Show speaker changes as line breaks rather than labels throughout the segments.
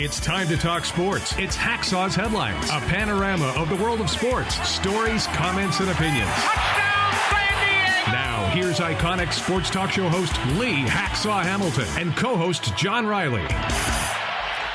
It's time to talk sports. It's Hacksaw's Headlines, a panorama of the world of sports, stories, comments, and opinions.
Touchdown, San Diego!
Now, here's iconic sports talk show host Lee Hacksaw Hamilton and co-host John Riley.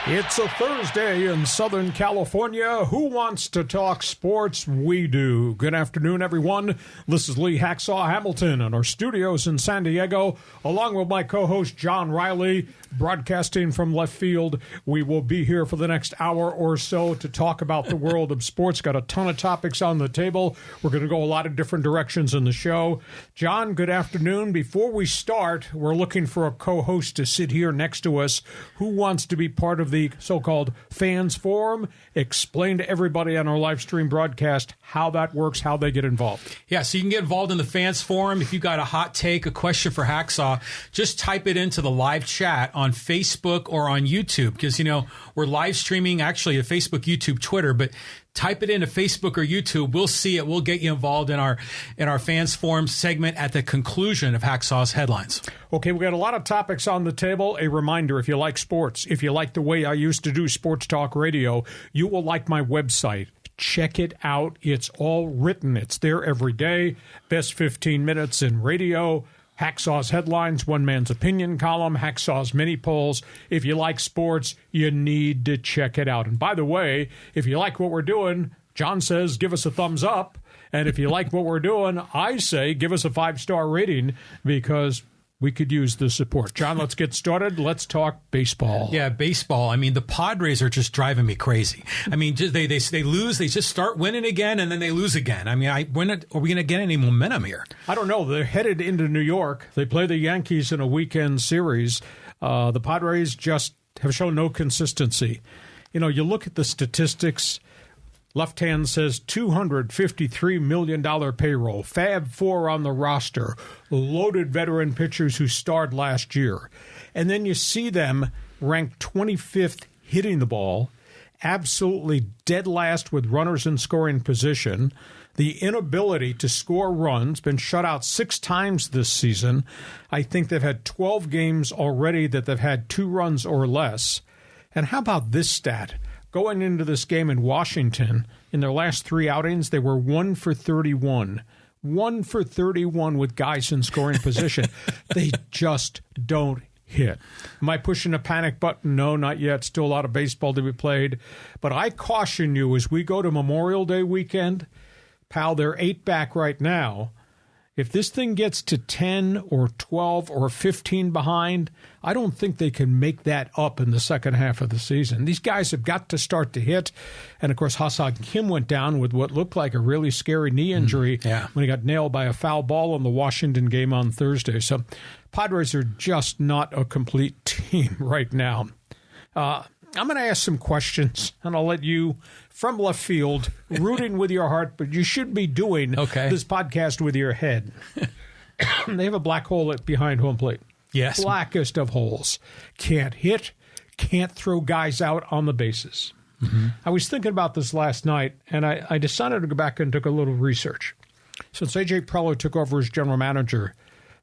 It's a Thursday in Southern California. Who wants to talk sports? We do. Good afternoon, everyone. This is Lee Hacksaw Hamilton in our studios in San Diego, along with my co-host John Riley, broadcasting from left field. We will be here for the next hour or so to talk about the world of sports. Got a ton of topics on the table. We're going to go a lot of different directions in the show. John, good afternoon. Before we start, we're looking for a co-host to sit here next to us who wants to be part of the so-called Fans Forum. Explain to everybody on our live stream broadcast how that works, how they get involved.
Yeah, so you can get involved in the Fans Forum. If you got a hot take, a question for Hacksaw, just type it into the live chat on Facebook or on YouTube, because, you know, we're live streaming actually at Facebook, YouTube, Twitter, but type it into Facebook or YouTube. We'll see it. We'll get you involved in our Fans Forum segment at the conclusion of Hacksaw's Headlines.
Okay, we got a lot of topics on the table. A reminder, if you like sports, if you like the way I used to do sports talk radio, you will like my website. Check it out. It's all written. It's there every day. Best 15 minutes in radio. Hacksaw's Headlines, One Man's Opinion column, Hacksaw's Mini Polls. If you like sports, you need to check it out. And by the way, if you like what we're doing, John says give us a thumbs up. And if you like what we're doing, I say give us a 5-star rating, because we could use the support. John, let's get started. Let's talk baseball.
Yeah, baseball. I mean, the Padres are just driving me crazy. I mean, they lose, they just start winning again, and then they lose again. I mean, are we going to get any momentum here?
I don't know. They're headed into New York. They play the Yankees in a weekend series. The Padres just have shown no consistency. You know, you look at the statistics. Left hand says $253 million payroll, Fab Four on the roster, loaded veteran pitchers who starred last year. And then you see them ranked 25th hitting the ball, absolutely dead last with runners in scoring position. The inability to score runs, been shut out 6 times this season. I think they've had 12 games already that they've had 2 runs or less. And how about this stat? Going into this game in Washington, in their last 3 outings, they were 1 for 31. 1 for 31 with guys in scoring position. They just don't hit. Am I pushing a panic button? No, not yet. Still a lot of baseball to be played. But I caution you, as we go to Memorial Day weekend, pal, they're 8 back right now. If this thing gets to 10 or 12 or 15 behind, I don't think they can make that up in the second half of the season. These guys have got to start to hit. And, of course, Ha-Seong Kim went down with what looked like a really scary knee injury when he got nailed by a foul ball in the Washington game on Thursday. So Padres are just not a complete team right now. I'm going to ask some questions, and I'll let you, from left field, rooting with your heart, but you should be doing this podcast with your head. They have a black hole behind home plate.
Yes.
Blackest of holes. Can't hit, can't throw guys out on the bases. Mm-hmm. I was thinking about this last night, and I decided to go back and took a little research. Since A.J. Preller took over as general manager,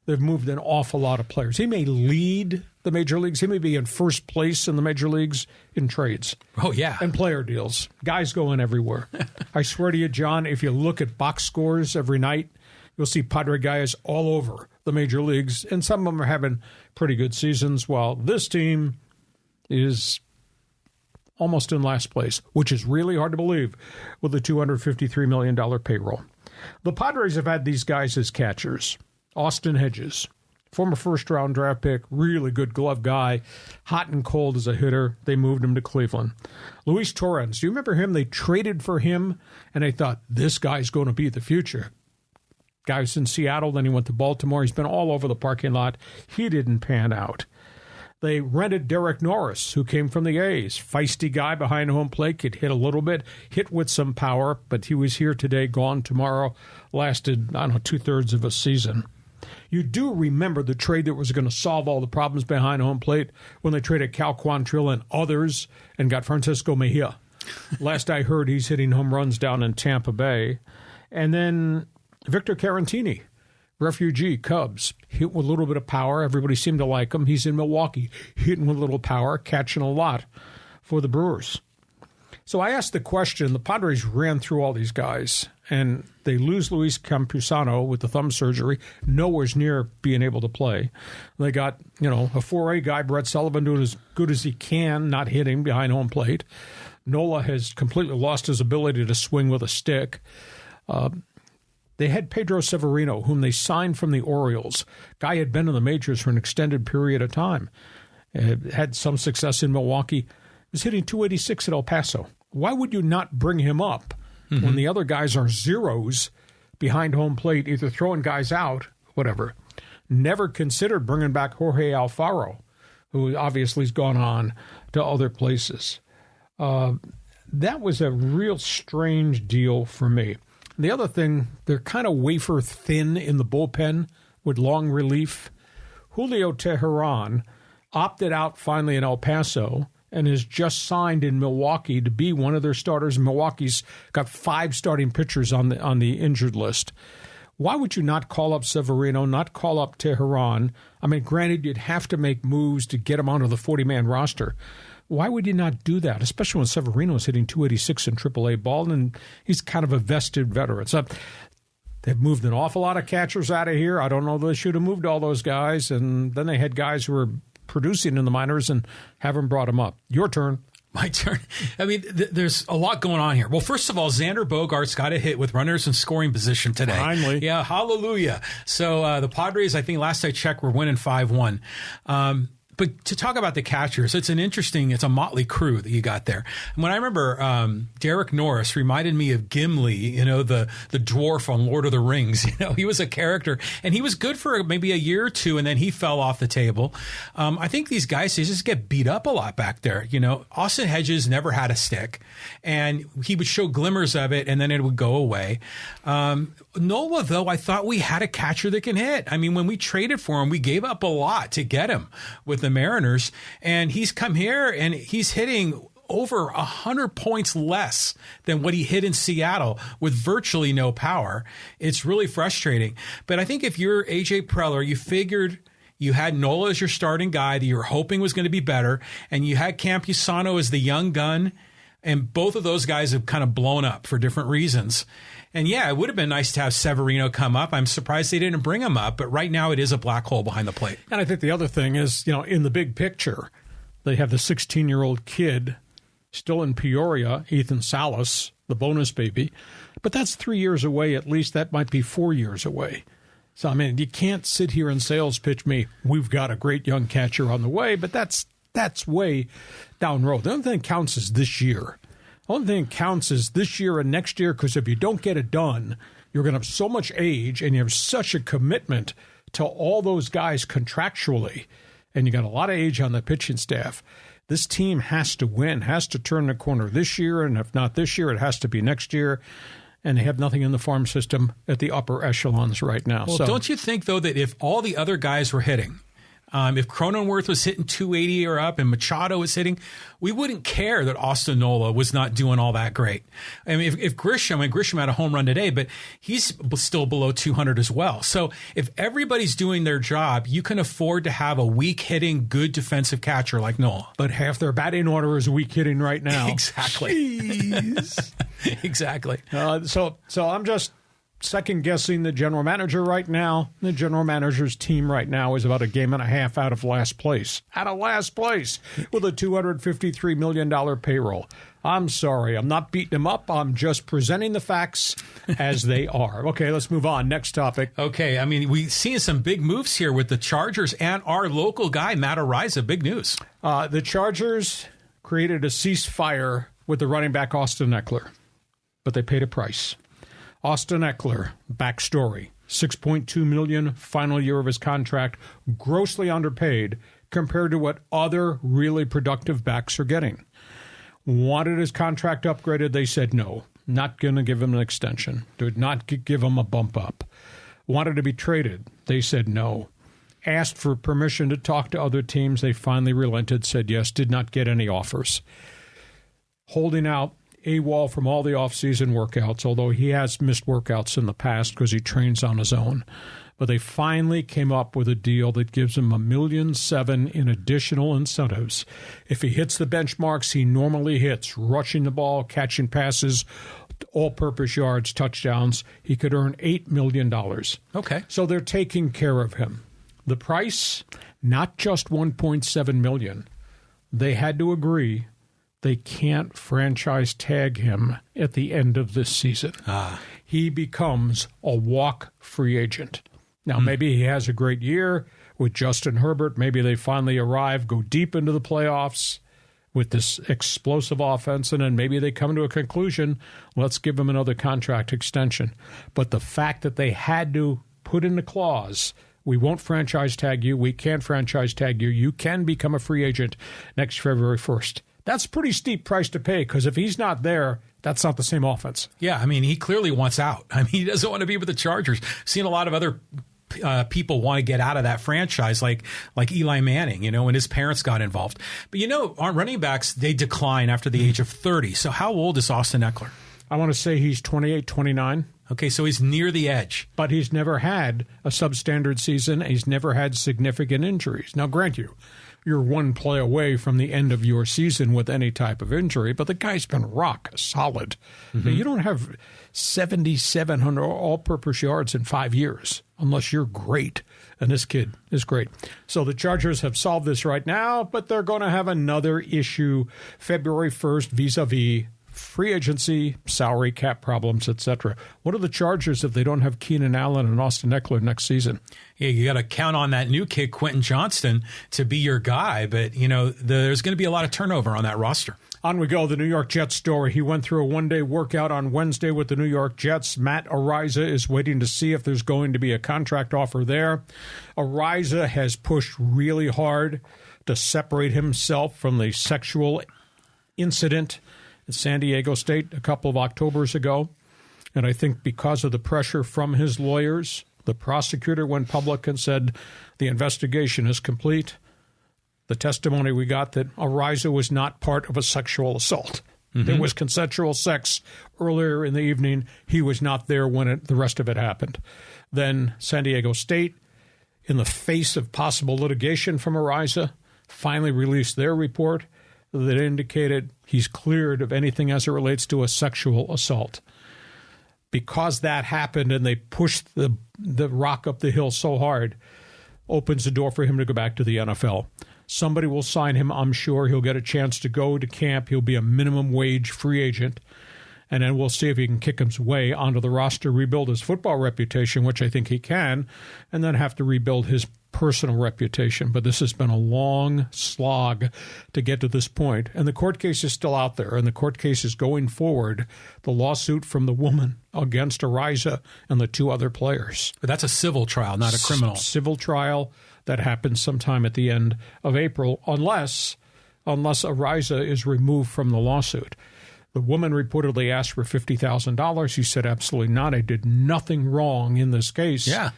they've moved an awful lot of players. He may lead the major leagues. He may be in first place in the major leagues in trades.
Oh, yeah.
And player deals. Guys going everywhere. I swear to you, John, if you look at box scores every night, you'll see Padre guys all over the major leagues, and some of them are having pretty good seasons, while this team is almost in last place, which is really hard to believe with a $253 million payroll. The Padres have had these guys as catchers. Austin Hedges, former first-round draft pick, really good glove guy, hot and cold as a hitter. They moved him to Cleveland. Luis Torrens, do you remember him? They traded for him, and they thought, this guy's going to be the future. Guy was in Seattle, then he went to Baltimore. He's been all over the parking lot. He didn't pan out. They rented Derek Norris, who came from the A's. Feisty guy behind home plate, could hit a little bit, hit with some power, but he was here today, gone tomorrow. Lasted, 2/3 of a season. You do remember the trade that was going to solve all the problems behind home plate when they traded Cal Quantrill and others and got Francisco Mejia. Last I heard, he's hitting home runs down in Tampa Bay. And then Victor Caratini, refugee, Cubs, hit with a little bit of power. Everybody seemed to like him. He's in Milwaukee, hitting with a little power, catching a lot for the Brewers. So I asked the question, the Padres ran through all these guys, and they lose Luis Campusano with the thumb surgery, nowhere near being able to play. They got, a 4A guy, Brett Sullivan, doing as good as he can, not hitting behind home plate. Nola has completely lost his ability to swing with a stick. They had Pedro Severino, whom they signed from the Orioles. Guy had been in the majors for an extended period of time. Had some success in Milwaukee. Was hitting 286 at El Paso. Why would you not bring him up when the other guys are zeros behind home plate, either throwing guys out, whatever? Never considered bringing back Jorge Alfaro, who obviously has gone on to other places. That was a real strange deal for me. The other thing, they're kind of wafer thin in the bullpen with long relief. Julio Teheran opted out finally in El Paso and is just signed in Milwaukee to be one of their starters. Milwaukee's got 5 starting pitchers on the injured list. Why would you not call up Severino, not call up Teheran? I mean, granted, you'd have to make moves to get him onto the 40-man roster. Why would you not do that, especially when Severino is hitting 286 in AAA ball, and he's kind of a vested veteran? So they've moved an awful lot of catchers out of here. I don't know if they should have moved all those guys, and then they had guys who were producing in the minors and haven't brought them up. Your turn.
My turn. I mean, there's a lot going on here. Well, first of all, Xander Bogaerts got a hit with runners in scoring position today.
Finally.
Yeah, hallelujah. So the Padres, I think last I checked, were winning 5-1. But to talk about the catchers, it's a motley crew that you got there. And when I remember Derek Norris reminded me of Gimli, the dwarf on Lord of the Rings. He was a character, and he was good for maybe a year or two, and then he fell off the table. I think these guys, they just get beat up a lot back there. Austin Hedges never had a stick, and he would show glimmers of it, and then it would go away. Nola, though, I thought we had a catcher that can hit. I mean, when we traded for him, we gave up a lot to get him with the Mariners, and he's come here and he's hitting over 100 points less than what he hit in Seattle with virtually no power. It's really frustrating. But I think if you're AJ Preller, you figured you had Nola as your starting guy that you were hoping was going to be better, and you had Campusano as the young gun, and both of those guys have kind of blown up for different reasons. And yeah, it would have been nice to have Severino come up. I'm surprised they didn't bring him up, but right now it is a black hole behind the plate.
And I think the other thing is, in the big picture, they have the 16-year-old kid still in Peoria, Ethan Salas, the bonus baby. But that's 3 years away at least. That might be 4 years away. So, I mean, you can't sit here and sales pitch me, we've got a great young catcher on the way, but that's way down the road. The only thing that counts is this year. The only thing that counts is this year and next year, because if you don't get it done, you're going to have so much age and you have such a commitment to all those guys contractually, and you got a lot of age on the pitching staff. This team has to win, has to turn the corner this year, and if not this year, it has to be next year. And they have nothing in the farm system at the upper echelons right now.
Well, don't you think, though, that if all the other guys were hitting, if Cronenworth was hitting 280 or up and Machado was hitting, we wouldn't care that Austin Nola was not doing all that great. I mean, if Grisham had a home run today, but he's still below 200 as well. So if everybody's doing their job, you can afford to have a weak hitting, good defensive catcher like Nola.
But half their batting order is weak hitting right now.
Exactly. Exactly.
So I'm just second-guessing the general manager right now. The general manager's team right now is about a game and a half out of last place. Out of last place with a $253 million payroll. I'm sorry. I'm not beating him up. I'm just presenting the facts as they are. Okay, let's move on. Next topic.
Okay, I mean, we've seen some big moves here with the Chargers and our local guy, Matt Araiza. Big news.
The Chargers created a ceasefire with the running back Austin Ekeler, but they paid a price. Austin Ekeler, backstory, $6.2 million, final year of his contract, grossly underpaid compared to what other really productive backs are getting. Wanted his contract upgraded, they said no, not going to give him an extension, did not give him a bump up. Wanted to be traded, they said no. Asked for permission to talk to other teams, they finally relented, said yes, did not get any offers. Holding out AWOL from all the off-season workouts, although he has missed workouts in the past because he trains on his own. But they finally came up with a deal that gives him $1.7 million in additional incentives. If he hits the benchmarks he normally hits, rushing the ball, catching passes, all-purpose yards, touchdowns, he could earn $8 million.
Okay.
So they're taking care of him. The price, not just $1.7 million. They had to agree they can't franchise tag him at the end of this season. He becomes a walk free agent. Now, maybe he has a great year with Justin Herbert. Maybe they finally arrive, go deep into the playoffs with this explosive offense, and then maybe they come to a conclusion, let's give him another contract extension. But the fact that they had to put in the clause, we won't franchise tag you, we can't franchise tag you, you can become a free agent next February 1st. That's a pretty steep price to pay, because if he's not there, that's not the same offense.
Yeah, I mean, he clearly wants out. I mean, he doesn't want to be with the Chargers. Seen a lot of other people want to get out of that franchise, like Eli Manning, when his parents got involved. But, our running backs, they decline after the age of 30. So how old is Austin Ekeler?
I want to say he's 28, 29.
Okay, so he's near the edge.
But he's never had a substandard season. He's never had significant injuries. Now, grant you're one play away from the end of your season with any type of injury, but the guy's been rock solid. You don't have 7,700 all-purpose yards in 5 years unless you're great, and this kid is great. So the Chargers have solved this right now, but they're going to have another issue February 1st vis-a-vis free agency, salary cap problems, etc. What are the Chargers if they don't have Keenan Allen and Austin Ekeler next season?
Yeah, you got to count on that new kid, Quentin Johnston, to be your guy. But, there's going to be a lot of turnover on that roster.
On we go, the New York Jets story. He went through a one-day workout on Wednesday with the New York Jets. Matt Araiza is waiting to see if there's going to be a contract offer there. Araiza has pushed really hard to separate himself from the sexual incident at San Diego State a couple of Octobers ago. And I think because of the pressure from his lawyers, the prosecutor went public and said the investigation is complete. The testimony we got that Araiza was not part of a sexual assault. There was consensual sex earlier in the evening. He was not there when the rest of it happened. Then San Diego State, in the face of possible litigation from Araiza, finally released their report that indicated he's cleared of anything as it relates to a sexual assault. Because that happened and they pushed the rock up the hill so hard, opens the door for him to go back to the NFL. Somebody will sign him, I'm sure. He'll get a chance to go to camp. He'll be a minimum wage free agent. And then we'll see if he can kick his way onto the roster, rebuild his football reputation, which I think he can, and then have to rebuild his personal reputation. But this has been a long slog to get to this point. And the court case is still out there, and the court case is going forward. The lawsuit from the woman against Araiza and the two other players.
But that's a civil trial, not a criminal.
Civil trial that happens sometime at the end of April, unless Araiza is removed from the lawsuit. The woman reportedly asked for $50,000. He said, absolutely not. I did nothing wrong in this case.
Yeah.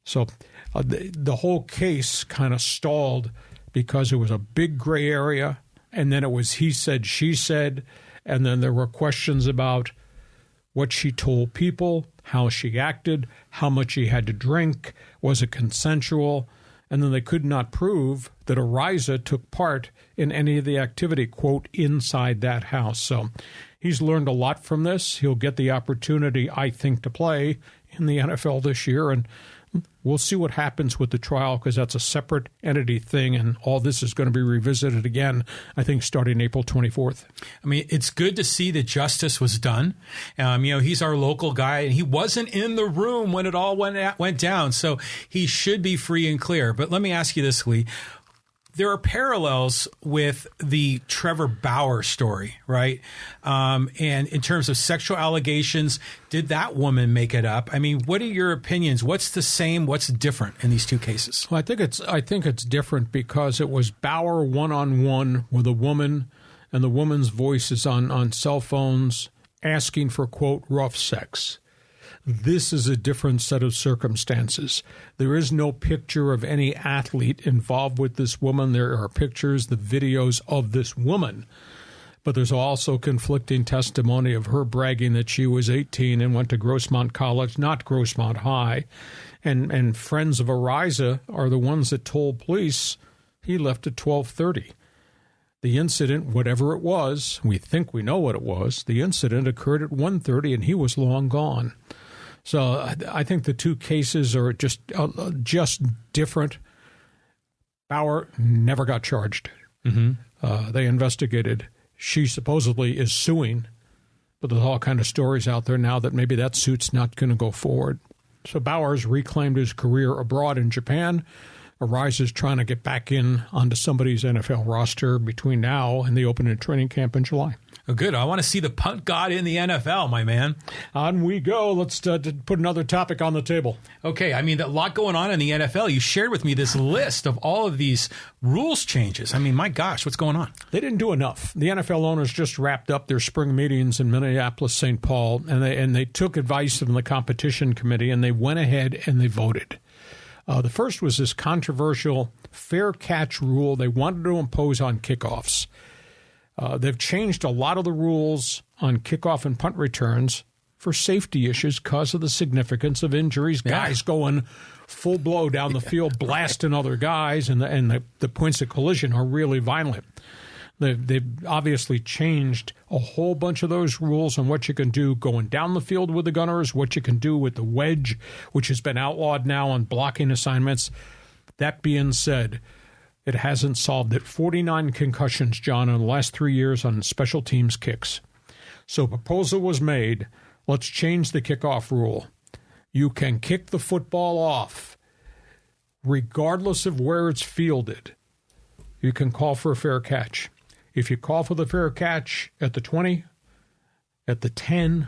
So the whole case kind of stalled because it was a big gray area, and then it was he said, she said, and then there were questions about what she told people, how she acted, how much she had to drink, was it consensual, and then they could not prove that Araiza took part in any of the activity, quote, inside that house. So he's learned a lot from this. He'll get the opportunity, I think, to play in the NFL this year, and we'll see what happens with the trial because that's a separate entity thing, and all this is going to be revisited again, I think, starting April 24th.
I mean, it's good to see that justice was done. He's our local guy, and he wasn't in the room when it all went down, so he should be free and clear. But let me ask you this, Lee. There are parallels with the Trevor Bauer story, right? And in terms of sexual allegations, did that woman make it up? I mean, what are your opinions? What's the same? What's different in these two cases?
Well, I think it's different because it was Bauer one-on-one with a woman, and the woman's voice is on cell phones asking for, quote, rough sex. This is a different set of circumstances. There is no picture of any athlete involved with this woman. There are pictures, the videos of this woman. But there's also conflicting testimony of her bragging that she was 18 and went to Grossmont College, not Grossmont High. And friends of ARAIZA are the ones that told police he left at 12:30. The incident, whatever it was, we think we know what it was, the incident occurred at 1:30 and he was long gone. So I think the two cases are just different. Bauer never got charged. They investigated. She supposedly is suing, but there's all kind of stories out there now that maybe that suit's not going to go forward. So Bauer's reclaimed his career abroad in Japan. ARAIZA's trying to get back in onto somebody's NFL roster between now and the opening training camp in July.
Oh, good. I want to see the punt god in the NFL, my man.
On we go. Let's put another topic on the table.
Okay. I mean, a lot going on in the NFL. You shared with me this list of all of these rules changes. I mean, my gosh, what's going on?
They didn't do enough. The NFL owners just wrapped up their spring meetings in Minneapolis, St. Paul, and they took advice from the competition committee, and they went ahead and they voted. The first was this controversial fair catch rule they wanted to impose on kickoffs. They've changed a lot of the rules on kickoff and punt returns for safety issues because of the significance of injuries. Guys going full blow down the field, blasting other guys, and the points of collision are really violent. They've obviously changed a whole bunch of those rules on what you can do going down the field with the gunners, what you can do with the wedge, which has been outlawed now on blocking assignments. That being said, it hasn't solved it. 49 concussions, John, in the last 3 years on special teams kicks. So a proposal was made, let's change the kickoff rule. You can kick the football off regardless of where it's fielded. You can call for a fair catch. If you call for the fair catch at the 20, at the 10,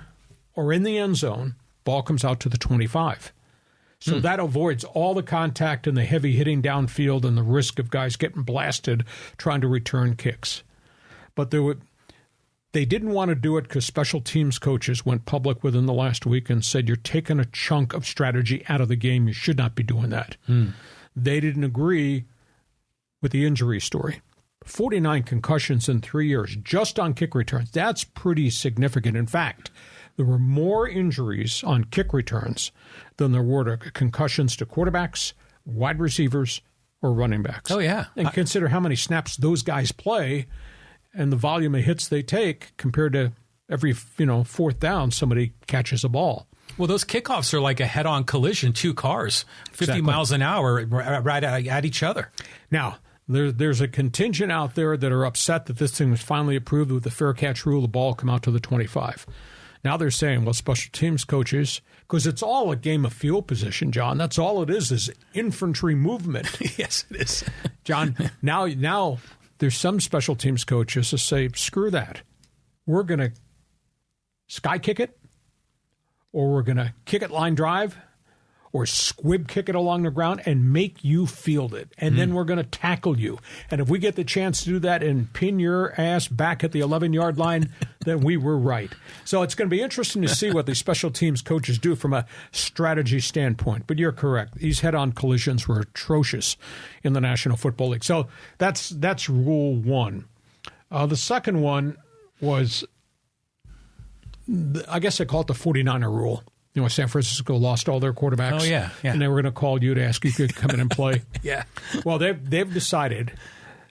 or in the end zone, ball comes out to the 25. So that avoids all the contact and the heavy hitting downfield and the risk of guys getting blasted trying to return kicks. But they didn't want to do it because special teams coaches went public within the last week and said, you're taking a chunk of strategy out of the game. You should not be doing that. They didn't agree with the injury story. 49 concussions in 3 years just on kick returns. That's pretty significant. In fact, there were more injuries on kick returns than there were to concussions to quarterbacks, wide receivers, or running backs.
Oh, yeah.
And consider how many snaps those guys play and the volume of hits they take compared to every, fourth down somebody catches a ball.
Well, those kickoffs are like a head-on collision, two cars, 50 miles an hour right at each other.
Now, there's a contingent out there that are upset that this thing was finally approved with the fair catch rule, the ball come out to the 25. Now they're saying, well, special teams coaches, because it's all a game of field position, John. That's all it is infantry movement.
Yes, it is.
John, now there's some special teams coaches that say, screw that. We're going to sky kick it, or we're going to kick it line drive, or squib kick it along the ground and make you field it. And then we're going to tackle you. And if we get the chance to do that and pin your ass back at the 11-yard line, then we were right. So it's going to be interesting to see what the special teams coaches do from a strategy standpoint. But you're correct. These head-on collisions were atrocious in the National Football League. So that's rule one. The second one was, I guess I call it the 49er rule. San Francisco lost all their quarterbacks.
Oh, yeah.
And they were going to call you to ask you if you could come in and play.
Yeah.
Well, they've decided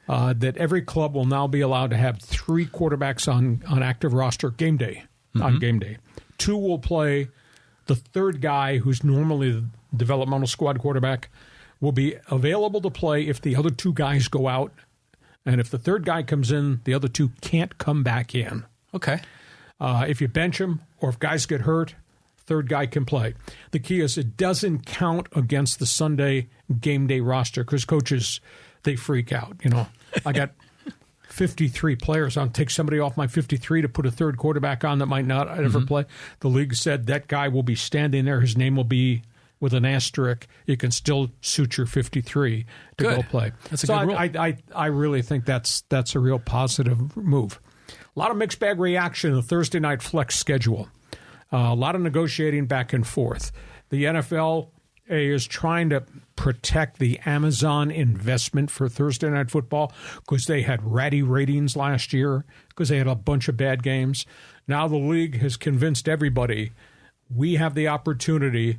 that every club will now be allowed to have 3 quarterbacks on active roster game day. On game day. 2 will play. The third guy, who's normally the developmental squad quarterback, will be available to play if the other 2 guys go out. And if the third guy comes in, the other 2 can't come back in.
Okay.
If you bench him or if guys get hurt, third guy can play. The key is it doesn't count against the Sunday game day roster because coaches, they freak out. I got 53 players. I'll take somebody off my 53 to put a third quarterback on that might not ever play. The league said that guy will be standing there. His name will be with an asterisk. You can still suit your 53 to go play.
That's a good rule.
I really think that's a real positive move. A lot of mixed bag reaction in the Thursday night flex schedule. A lot of negotiating back and forth. The NFL is trying to protect the Amazon investment for Thursday Night Football because they had ratty ratings last year because they had a bunch of bad games. Now the league has convinced everybody we have the opportunity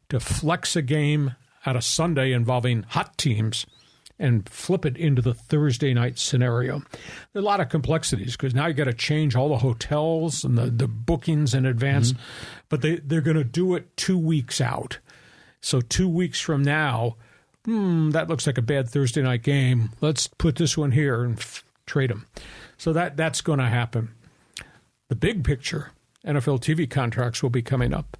to flex a game at a Sunday involving hot teams and flip it into the Thursday night scenario. There are a lot of complexities because now you got to change all the hotels and the bookings in advance, but they're going to do it 2 weeks out. So 2 weeks from now, that looks like a bad Thursday night game. Let's put this one here and trade them. So that's going to happen. The big picture, NFL TV contracts will be coming up.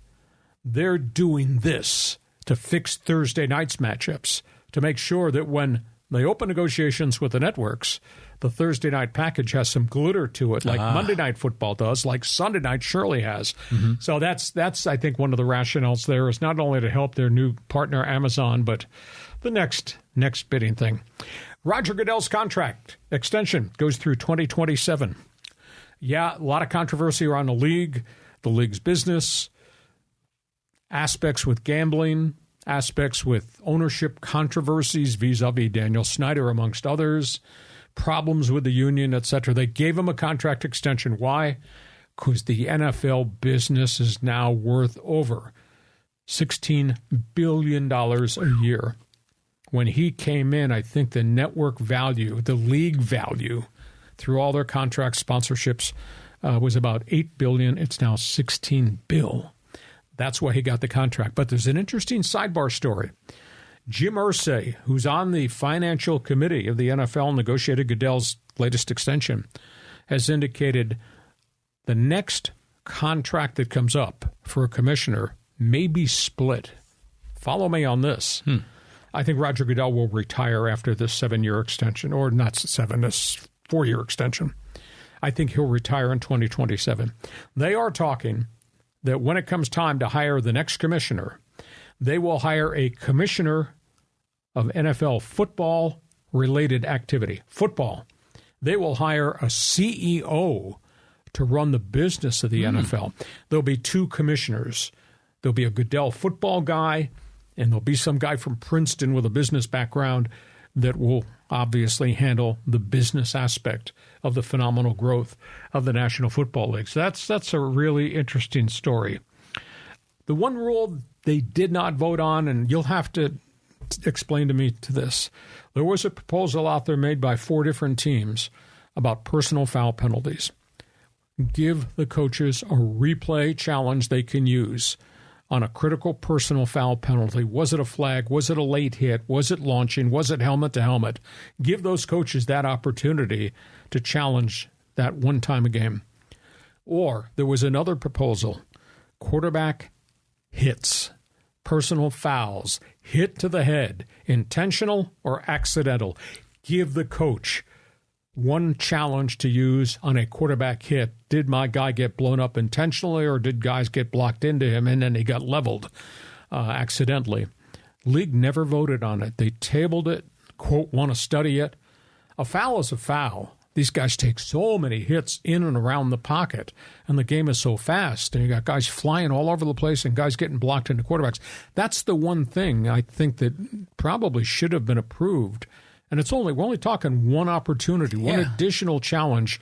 They're doing this to fix Thursday night's matchups, to make sure that when they open negotiations with the networks, the Thursday night package has some glitter to it, like Monday Night Football does, like Sunday night surely has. So that's I think, one of the rationales there is not only to help their new partner Amazon, but the next bidding thing. Roger Goodell's contract extension goes through 2027. Yeah, a lot of controversy around the league's business, aspects with gambling, aspects with ownership controversies vis-a-vis Daniel Snyder, amongst others, problems with the union, etc. They gave him a contract extension. Why? Because the NFL business is now worth over $16 billion a year. When he came in, I think the network value, the league value, through all their contract sponsorships, was about $8 billion. It's now $16 billion. That's why he got the contract. But there's an interesting sidebar story. Jim Irsay, who's on the financial committee of the NFL, negotiated Goodell's latest extension, has indicated the next contract that comes up for a commissioner may be split. Follow me on this. I think Roger Goodell will retire after this 7-year extension, or not 7, this 4-year extension. I think he'll retire in 2027. They are talking that when it comes time to hire the next commissioner, they will hire a commissioner of NFL football-related activity. Football. They will hire a CEO to run the business of the NFL. There'll be 2 commissioners. There'll be a Goodell football guy, and there'll be some guy from Princeton with a business background that will obviously handle the business aspect of the phenomenal growth of the National Football League. So that's a really interesting story. The one rule they did not vote on, and you'll have to explain to me to this, there was a proposal out there made by 4 different teams about personal foul penalties. Give the coaches a replay challenge they can use on a critical personal foul penalty. Was it a flag? Was it a late hit? Was it launching? Was it helmet to helmet? Give those coaches that opportunity to challenge that one time a game. Or there was another proposal, quarterback hits, personal fouls, hit to the head, intentional or accidental. Give the coach one challenge to use on a quarterback hit. Did my guy get blown up intentionally, or did guys get blocked into him and then he got leveled accidentally? League never voted on it. They tabled it, quote, want to study it. A foul is a foul. These guys take so many hits in and around the pocket, and the game is so fast, and you got guys flying all over the place and guys getting blocked into quarterbacks. That's the one thing I think that probably should have been approved. And we're only talking one opportunity, one additional challenge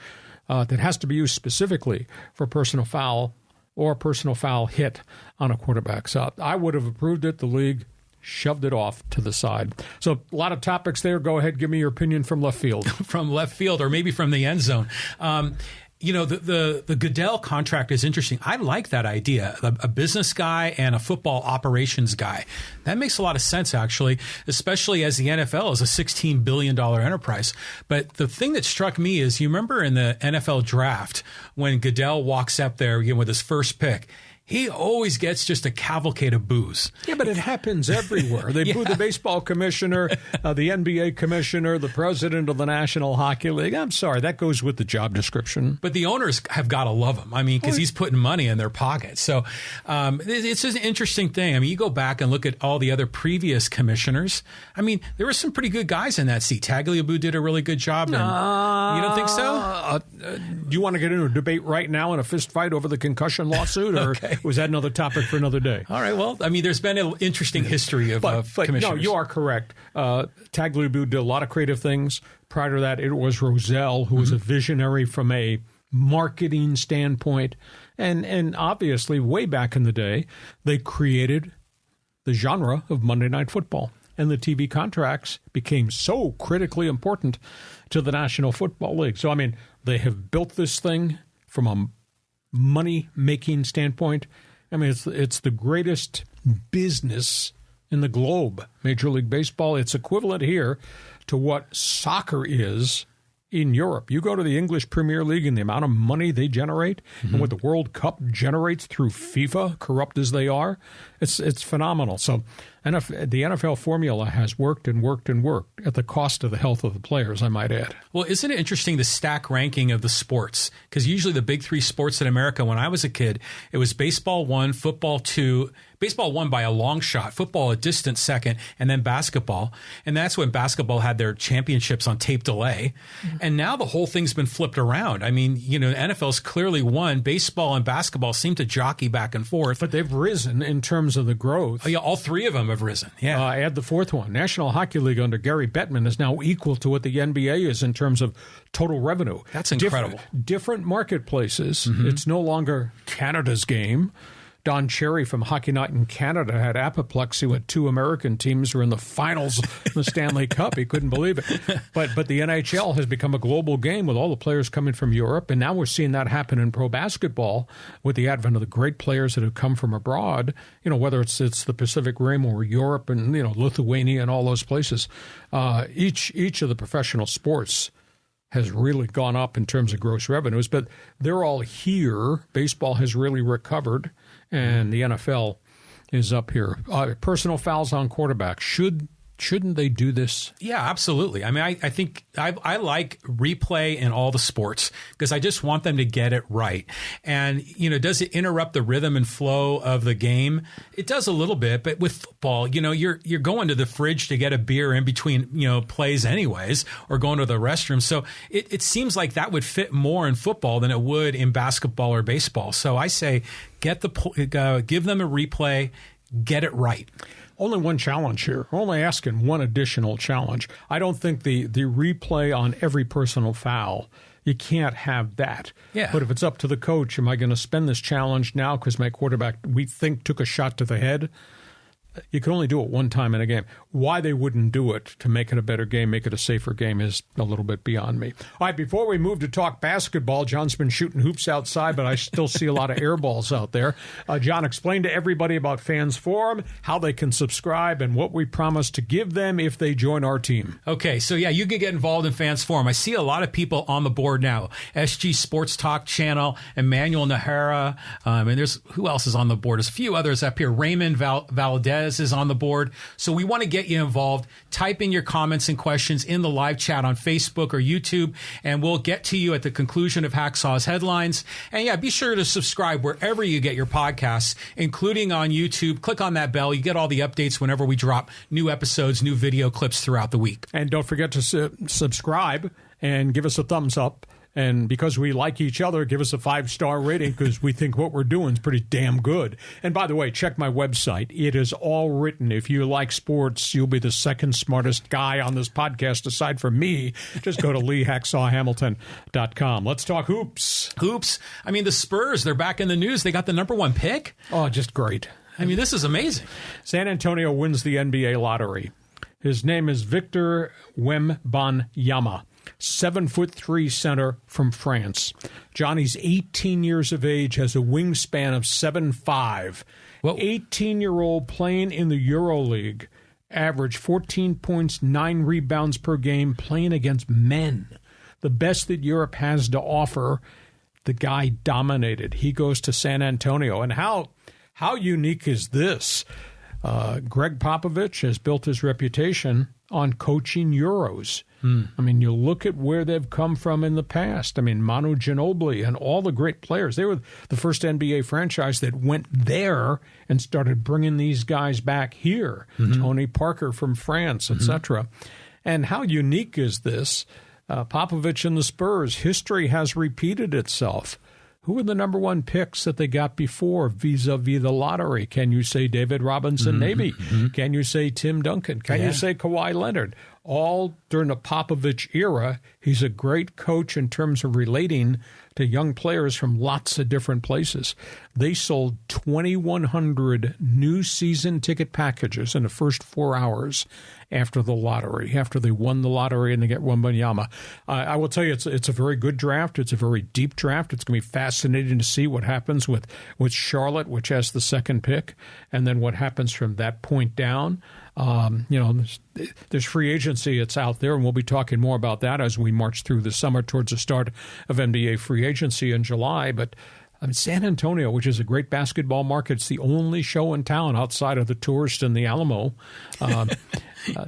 that has to be used specifically for personal foul or personal foul hit on a quarterback. So I would have approved it. The league shoved it off to the side. So a lot of topics there. Go ahead. Give me your opinion from left field.
From left field, or maybe from the end zone. The Goodell contract is interesting. I like that idea, a business guy and a football operations guy. That makes a lot of sense, actually, especially as the NFL is a $16 billion enterprise. But the thing that struck me is, you remember in the NFL draft when Goodell walks up there with his first pick, he always gets just a cavalcade of boos.
Yeah, but it happens everywhere. They boo the baseball commissioner, the NBA commissioner, the president of the National Hockey League. I'm sorry, that goes with the job description.
But the owners have got to love him. I mean, because he's putting money in their pockets. So it's an interesting thing. I mean, you go back and look at all the other previous commissioners. I mean, there were some pretty good guys in that seat. Tagliabue did a really good job. You don't think so?
Do you want to get into a debate right now in a fist fight over the concussion lawsuit? Or
Okay.
Was that another topic for another day?
All right. Well, I mean, there's been an interesting history of commissioners.
No, you are correct. Tagliabue did a lot of creative things. Prior to that, it was Roselle, who was a visionary from a marketing standpoint. And obviously, way back in the day, they created the genre of Monday Night Football. And the TV contracts became so critically important to the National Football League. So, I mean, they have built this thing from a money-making standpoint. I mean, it's the greatest business in the globe, Major League Baseball. It's equivalent here to what soccer is in Europe. You go to the English Premier League and the amount of money they generate and what the World Cup generates through FIFA, corrupt as they are, it's phenomenal. So the NFL formula has worked and worked and worked at the cost of the health of the players, I might add.
Well, isn't it interesting the stack ranking of the sports? Because usually the big three sports in America, when I was a kid, it was baseball 1, football 2, baseball 1 by a long shot, football a distant second, and then basketball. And that's when basketball had their championships on tape delay. And now the whole thing's been flipped around. I mean, the NFL's clearly won. Baseball and basketball seem to jockey back and forth.
But they've risen in terms of the growth.
Oh, yeah, all three of them have risen. Yeah.
Add the fourth one. National Hockey League under Gary Bettman is now equal to what the NBA is in terms of total revenue.
That's incredible.
Different marketplaces. It's no longer Canada's game. Don Cherry from Hockey Night in Canada had apoplexy when 2 American teams were in the finals of the Stanley Cup. He couldn't believe it. But the NHL has become a global game with all the players coming from Europe, and now we're seeing that happen in pro basketball with the advent of the great players that have come from abroad, whether it's the Pacific Rim or Europe and, Lithuania and all those places. Each of the professional sports has really gone up in terms of gross revenues, but they're all here. Baseball has really recovered, and the NFL is up here. Personal fouls on quarterbacks. Shouldn't they do this?
Yeah, absolutely. I mean, I think I like replay in all the sports because I just want them to get it right. And, does it interrupt the rhythm and flow of the game? It does a little bit, but with football, you're going to the fridge to get a beer in between, plays anyways, or going to the restroom. So it seems like that would fit more in football than it would in basketball or baseball. So I say give them a replay, get it right.
Only one challenge here. We're only asking one additional challenge. I don't think the replay on every personal foul, you can't have that.
Yeah.
But if it's up to the coach, am I going to spend this challenge now because my quarterback, we think, took a shot to the head? You can only do it one time in a game. Why they wouldn't do it to make it a better game, make it a safer game, is a little bit beyond me. All right, before we move to talk basketball, John's been shooting hoops outside, but I still see a lot of air balls out there. John, explain to everybody about Fans Forum, how they can subscribe, and what we promise to give them if they join our team.
Okay, so yeah, you can get involved in Fans Forum. I see a lot of people on the board now. SG Sports Talk Channel, Emmanuel Nahara, and there's who else is on the board? There's a few others up here. Raymond Valadez is on the board. So we want to get you involved. Type in your comments and questions in the live chat on Facebook or YouTube, and we'll get to you at the conclusion of Hacksaw's headlines. And yeah, be sure to subscribe wherever you get your podcasts, including on YouTube. Click on that bell. You get all the updates whenever we drop new episodes, new video clips throughout the week.
And don't forget to subscribe and give us a thumbs up. And because we like each other, give us a 5-star rating because we think what we're doing is pretty damn good. And by the way, check my website. It is all written. If you like sports, you'll be the second smartest guy on this podcast aside from me. Just go to LeeHacksawHamilton.com. Let's talk hoops.
Hoops. I mean, the Spurs, they're back in the news. They got the #1 pick.
Oh, just great.
I mean, this is amazing.
San Antonio wins the NBA lottery. His name is Victor Wembanyama. 7'3" center from France. Johnny's 18 years of age, has a wingspan of 7'5". 18-year-old playing in the EuroLeague, averaged 14 points, 9 rebounds per game, playing against men. The best that Europe has to offer. The guy dominated. He goes to San Antonio. And how unique is this? Greg Popovich has built his reputation on coaching Euros. I mean, you look at where they've come from in the past. I mean, Manu Ginobili and all the great players. They were the first NBA franchise that went there and started bringing these guys back here. Tony Parker from France, etc. And how unique is this? Popovich and the Spurs, history has repeated itself. Who are the number one picks that they got before vis-a-vis the lottery? Can you say David Robinson, maybe? Can you say Tim Duncan? Can you say Kawhi Leonard? All during the Popovich era. He's a great coach in terms of relating to young players from lots of different places. They sold 2,100 new season ticket packages in the first 4 hours after the lottery, after they won the lottery and they get Wembanyama. I will tell you, it's a very good draft. It's a very deep draft. It's going to be fascinating to see what happens with Charlotte, which has the second pick, and then what happens from that point down. There's free agency. It's out there, and we'll be talking more about that as we march through the summer towards the start of NBA free agency in July. But San Antonio, which is a great basketball market, it's the only show in town outside of the Tourist and the Alamo.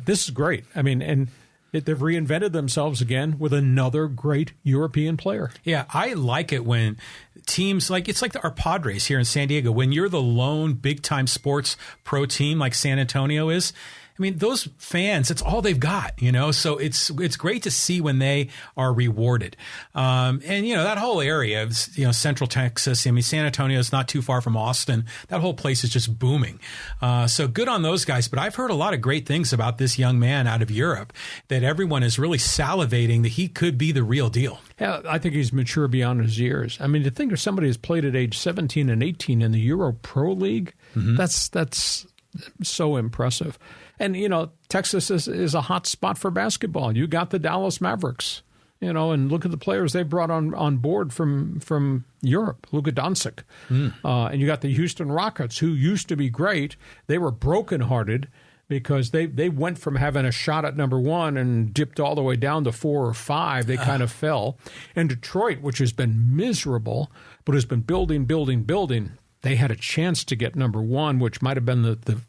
This is great. And they've reinvented themselves again with another great European player. Yeah, I like it when teams it's like our Padres here in San Diego. When you're the lone big-time sports pro team like San Antonio is, those fans, it's all they've got, so it's great to see when they are rewarded. And that whole area of, Central Texas, San Antonio is not too far from Austin. That whole place is just booming. So good on those guys. But I've heard a lot of great things about this young man out of Europe that everyone is really salivating that he could be the real deal. Yeah, I think he's mature beyond his years. To think of somebody who's played at age 17 and 18 in the Euro Pro League, that's so impressive. And, Texas is a hot spot for basketball. You got the Dallas Mavericks, and look at the players they brought on board from Europe, Luka Doncic. And you got the Houston Rockets, who used to be great. They were brokenhearted because they went from having a shot at number one and dipped all the way down to 4 or 5. They kind of fell. And Detroit, which has been miserable, but has been building, they had a chance to get number one, which might have been the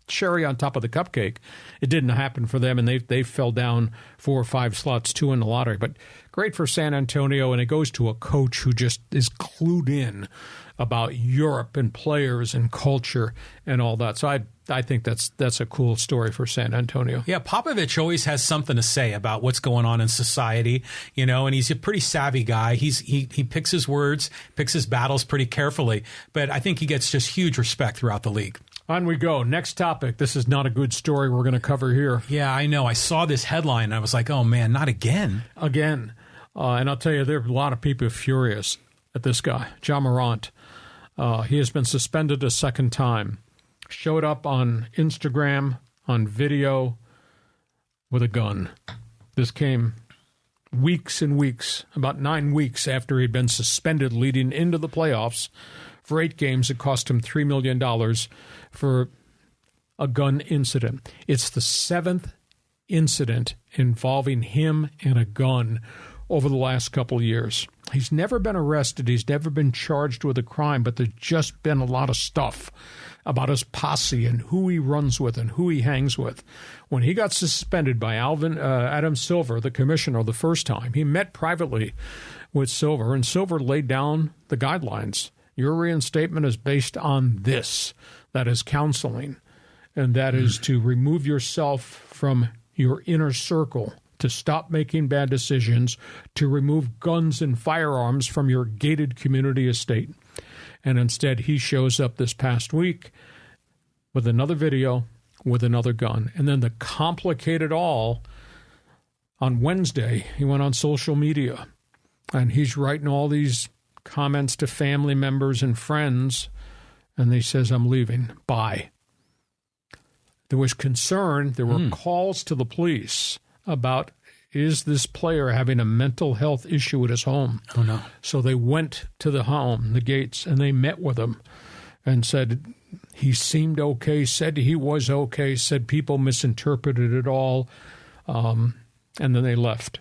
cherry on top of the cupcake. It didn't happen for them, and they fell down 4 or 5 slots, 2 in the lottery. But great for San Antonio, and it goes to a coach who just is clued in about Europe and players and culture and all that. So I think that's a cool story for San Antonio. Yeah, Popovich always has something to say about what's going on in society, and he's a pretty savvy guy. He picks his words, picks his battles pretty carefully, but I think he gets just huge respect throughout the league. On we go. Next topic. This is not a good story we're going to cover here. Yeah, I know. I saw this headline and I was like, oh man, not again. Again. And I'll tell you, there are a lot of people furious at this guy, Ja Morant. He has been suspended a second time. Showed up on Instagram, on video, with a gun. This came weeks and weeks, about 9 weeks after he'd been suspended leading into the playoffs for 8 games. It cost him $3 million for a gun incident. It's the 7th incident involving him and a gun over the last couple of years. He's never been arrested. He's never been charged with a crime, but there's just been a lot of stuff about his posse and who he runs with and who he hangs with. When he got suspended by Adam Silver, the commissioner, the first time, he met privately with Silver, and Silver laid down the guidelines. Your reinstatement is based on this. That is counseling, and that is to remove yourself from your inner circle, to stop making bad decisions, to remove guns and firearms from your gated community estate. And instead, he shows up this past week with another video with another gun. And then to complicate it all, on Wednesday, he went on social media, and he's writing all these comments to family members and friends, and he says, I'm leaving. Bye. There was concern. There were calls to the police about, is this player having a mental health issue at his home? Oh, no. So they went to the home, the gates, and they met with him and said he seemed okay, said he was okay, said people misinterpreted it all, and then they left.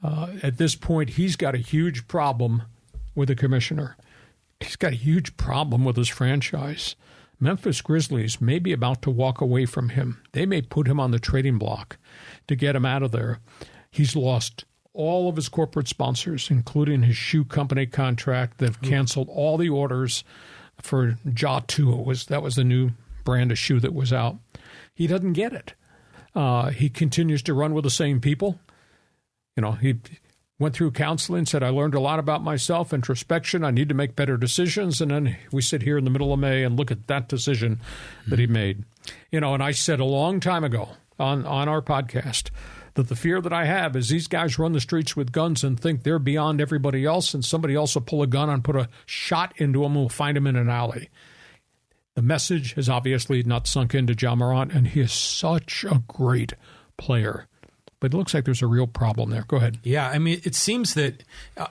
At this point, he's got a huge problem with the commissioner. He's got a huge problem with his franchise. Memphis Grizzlies may be about to walk away from him. They may put him on the trading block to get him out of there. He's lost all of his corporate sponsors, including his shoe company contract. They've canceled all the orders for Ja 2. That was the new brand of shoe that was out. He doesn't get it. He continues to run with the same people. went through counseling, said, I learned a lot about myself, introspection. I need to make better decisions. And then we sit here in the middle of May and look at that decision that he made. And I said a long time ago on our podcast that the fear that I have is these guys run the streets with guns and think they're beyond everybody else, and somebody else will pull a gun and put a shot into them and we'll find them in an alley. The message has obviously not sunk into John Morant, and he is such a great player. But it looks like there's a real problem there. Go ahead.
Yeah, I mean, it seems that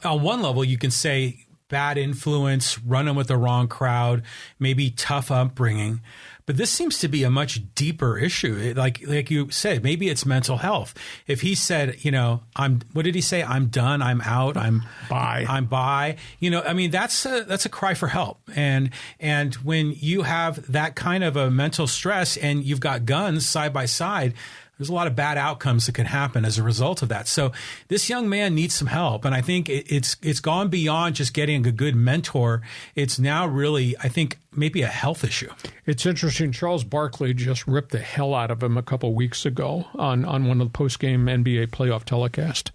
on one level you can say bad influence, running with the wrong crowd, maybe tough upbringing. But this seems to be a much deeper issue. Like you said, maybe it's mental health. If he said, what did he say? I'm done. I'm out. I'm
bye.
I mean, that's a cry for help. And when you have that kind of a mental stress and you've got guns side by side, there's a lot of bad outcomes that can happen as a result of that. So this young man needs some help. And I think it's gone beyond just getting a good mentor. It's now really, I think, maybe a health issue.
It's interesting. Charles Barkley just ripped the hell out of him a couple of weeks ago on one of the post-game NBA playoff telecasts.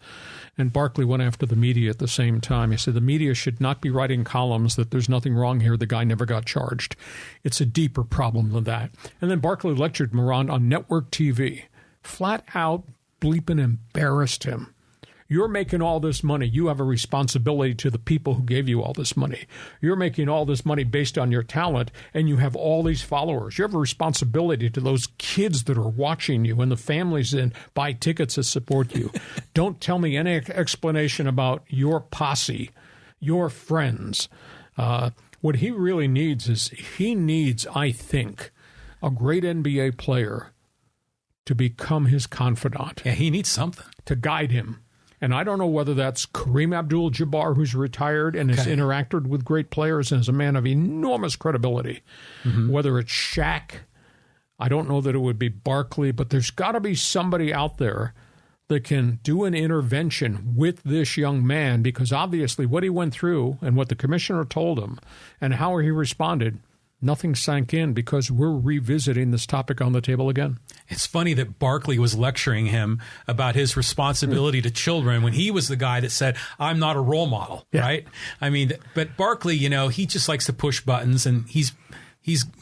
And Barkley went after the media at the same time. He said the media should not be writing columns that there's nothing wrong here. The guy never got charged. It's a deeper problem than that. And then Barkley lectured Morant on network TV. Flat out bleeping embarrassed him. You're making all this money. You have a responsibility to the people who gave you all this money. You're making all this money based on your talent, and you have all these followers. You have a responsibility to those kids that are watching you and the families that buy tickets to support you. Don't tell me any explanation about your posse, your friends. What he really needs is I think, a great NBA player to become his confidant.
Yeah, he needs something
to guide him. And I don't know whether that's Kareem Abdul-Jabbar, who's retired and has interacted with great players and is a man of enormous credibility. Mm-hmm. Whether it's Shaq, I don't know that it would be Barkley, but there's got to be somebody out there that can do an intervention with this young man, because obviously what he went through and what the commissioner told him and how he responded, nothing sank in, because we're revisiting this topic on the table again.
It's funny that Barkley was lecturing him about his responsibility to children when he was the guy that said, I'm not a role model, right? I mean, but Barkley, he just likes to push buttons, and he's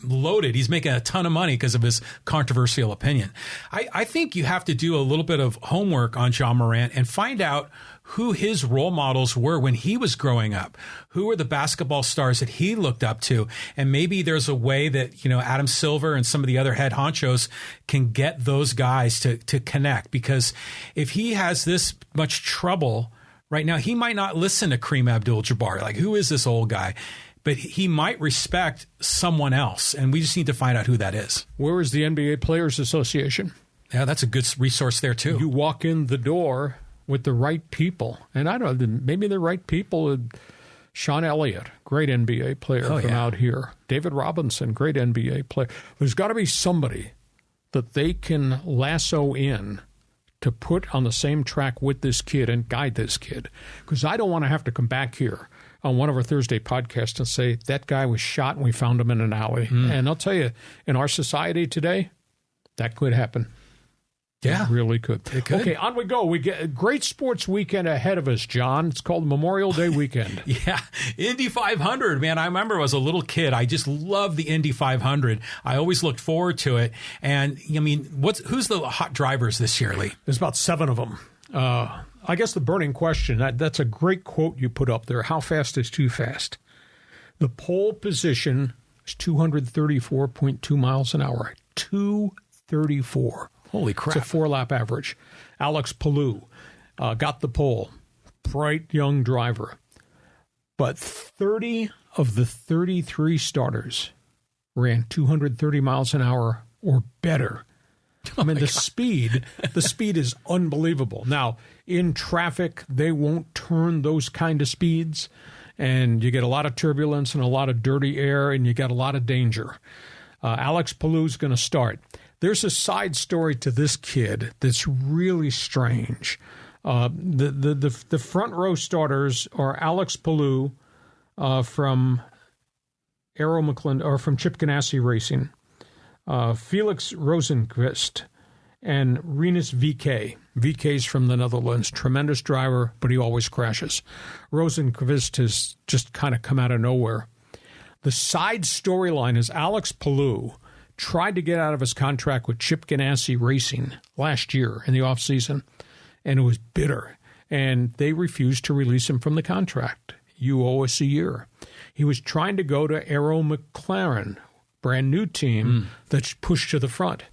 loaded. He's making a ton of money because of his controversial opinion. I think you have to do a little bit of homework on John Morant and find out who his role models were when he was growing up. Who were the basketball stars that he looked up to? And maybe there's a way that, Adam Silver and some of the other head honchos can get those guys to connect. Because if he has this much trouble right now, he might not listen to Kareem Abdul-Jabbar. Like, who is this old guy? But he might respect someone else, and we just need to find out who that is.
Where is the NBA Players Association?
Yeah, that's a good resource there, too.
You walk in the door with the right people. And I don't know, maybe the right people, Sean Elliott, great NBA player from out here. David Robinson, great NBA player. There's got to be somebody that they can lasso in to put on the same track with this kid and guide this kid. Because I don't want to have to come back here on one of our Thursday podcasts and say, that guy was shot and we found him in an alley. And I'll tell you, in our society today, that could happen.
Yeah.
It really could.
It could.
Okay, on we go. We get a great sports weekend ahead of us, John. It's called Memorial Day weekend.
Yeah. Indy 500, man. I remember as a little kid, I just loved the Indy 500. I always looked forward to it. And, who's the hot drivers this year, Lee?
There's about 7 of them. I guess the burning question, that's a great quote you put up there. How fast is too fast? The pole position is 234.2 miles an hour. 234.
Holy crap.
It's a 4-lap average. Alex PALOU got the pole. Bright young driver. But 30 of the 33 starters ran 230 miles an hour or better. I mean, the speed is unbelievable. Now, in traffic, they won't turn those kind of speeds, and you get a lot of turbulence and a lot of dirty air, and you get a lot of danger. Alex PALOU's going to start. There's a side story to this kid that's really strange. The front row starters are Alex PALOU from from Chip Ganassi Racing, Felix Rosenqvist, and Rinus VK. VK's from the Netherlands. Tremendous driver, but he always crashes. Rosenqvist has just kind of come out of nowhere. The side storyline is Alex PALOU tried to get out of his contract with Chip Ganassi Racing last year in the offseason, and it was bitter. And they refused to release him from the contract. You owe us a year. He was trying to go to Arrow McLaren, brand new team that's pushed to the front.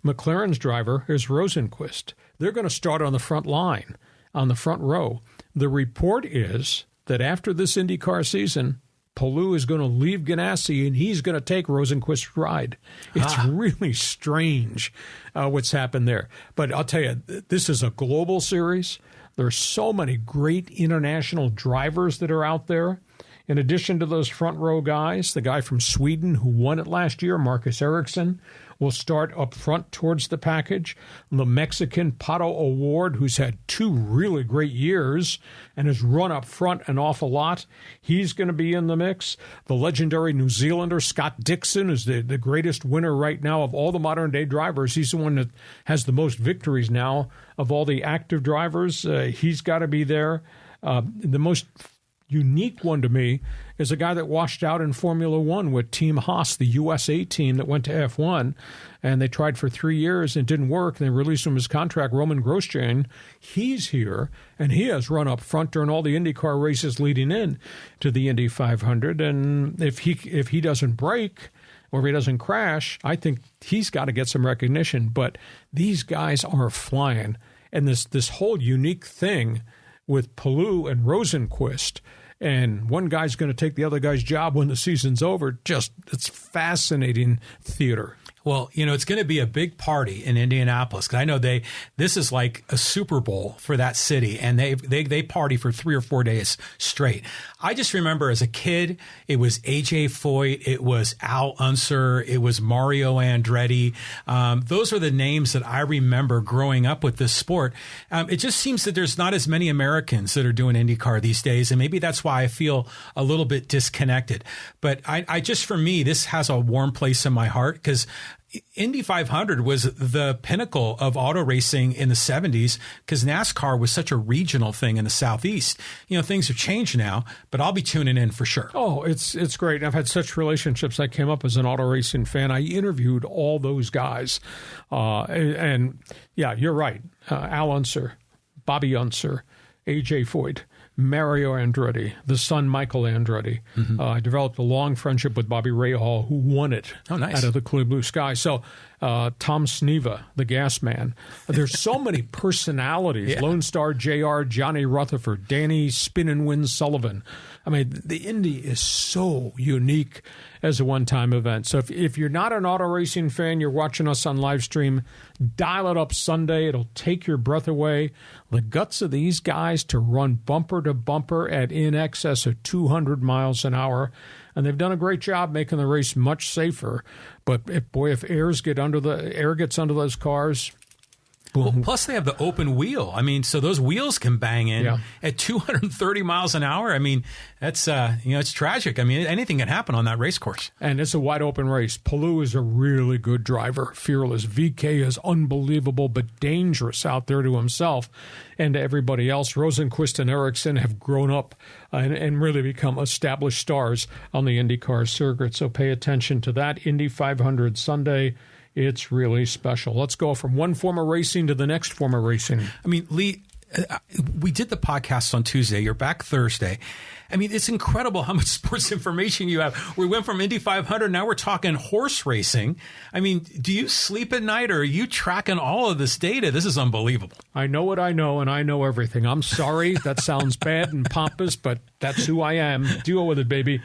McLaren's driver is Rosenqvist. They're going to start on the front line, on the front row. The report is that after this IndyCar season, PALOU is going to leave Ganassi and he's going to take Rosenqvist's ride. It's really strange what's happened there. But I'll tell you, this is a global series. There's so many great international drivers that are out there. In addition to those front row guys, the guy from Sweden who won it last year, Marcus Ericsson, will start up front towards the package. The Mexican Pato O'Ward, who's had 2 really great years and has run up front an awful lot, he's going to be in the mix. The legendary New Zealander Scott Dixon is the greatest winner right now of all the modern-day drivers. He's the one that has the most victories now of all the active drivers. He's got to be there. The most unique one to me is a guy that washed out in Formula One with Team Haas, the USA team that went to F1, and they tried for 3 years and it didn't work. And they released him his contract, Roman Grosjean. He's here, and he has run up front during all the IndyCar races leading in to the Indy 500. And if he doesn't break or if he doesn't crash, I think he's got to get some recognition. But these guys are flying. And this whole unique thing with PALOU and Rosenqvist, and one guy's going to take the other guy's job when the season's over. It's fascinating theater.
Well, it's going to be a big party in Indianapolis because I know this is like a Super Bowl for that city, and they party for 3 or 4 days straight. I just remember as a kid, it was AJ Foyt, it was Al Unser, it was Mario Andretti. Those are the names that I remember growing up with this sport. It just seems that there's not as many Americans that are doing IndyCar these days, and maybe that's why I feel a little bit disconnected. But I just, for me, this has a warm place in my heart because Indy 500 was the pinnacle of auto racing in the 70s because NASCAR was such a regional thing in the Southeast. Things have changed now, but I'll be tuning in for sure.
Oh, it's great. I've had such relationships. I came up as an auto racing fan. I interviewed all those guys. And yeah, you're right. Al Unser, Bobby Unser, AJ Foyt, Mario Andretti, the son Michael Andretti. I developed a long friendship with Bobby Rahal, who won it out of the Clear Blue Sky. So Tom Sneva, the gas man. There's so many personalities. Yeah. Lone Star JR, Johnny Rutherford, Danny Spin and Win Sullivan. I mean, the Indy is so unique as a one-time event. So if you're not an auto racing fan, you're watching us on live stream, dial it up Sunday. It'll take your breath away. The guts of these guys to run bumper to bumper at in excess of 200 miles an hour. And they've done a great job making the race much safer. But if air gets under those cars.
Well, plus they have the open wheel. I mean, so those wheels can bang in at 230 miles an hour. I mean, that's it's tragic. I mean, anything can happen on that race course.
And it's a wide open race. PALOU is a really good driver, fearless. VK is unbelievable but dangerous out there to himself and to everybody else. Rosenqvist and Ericsson have grown up and really become established stars on the IndyCar circuit. So pay attention to that. Indy 500 Sunday. It's really special. Let's go from one form of racing to the next form of racing.
I mean, Lee, we did the podcast on Tuesday. You're back Thursday. I mean, it's incredible how much sports information you have. We went from Indy 500. Now we're talking horse racing. I mean, do you sleep at night or are you tracking all of this data? This is unbelievable.
I know what I know, and I know everything. I'm sorry. That sounds bad and pompous, but that's who I am. Deal with it, baby.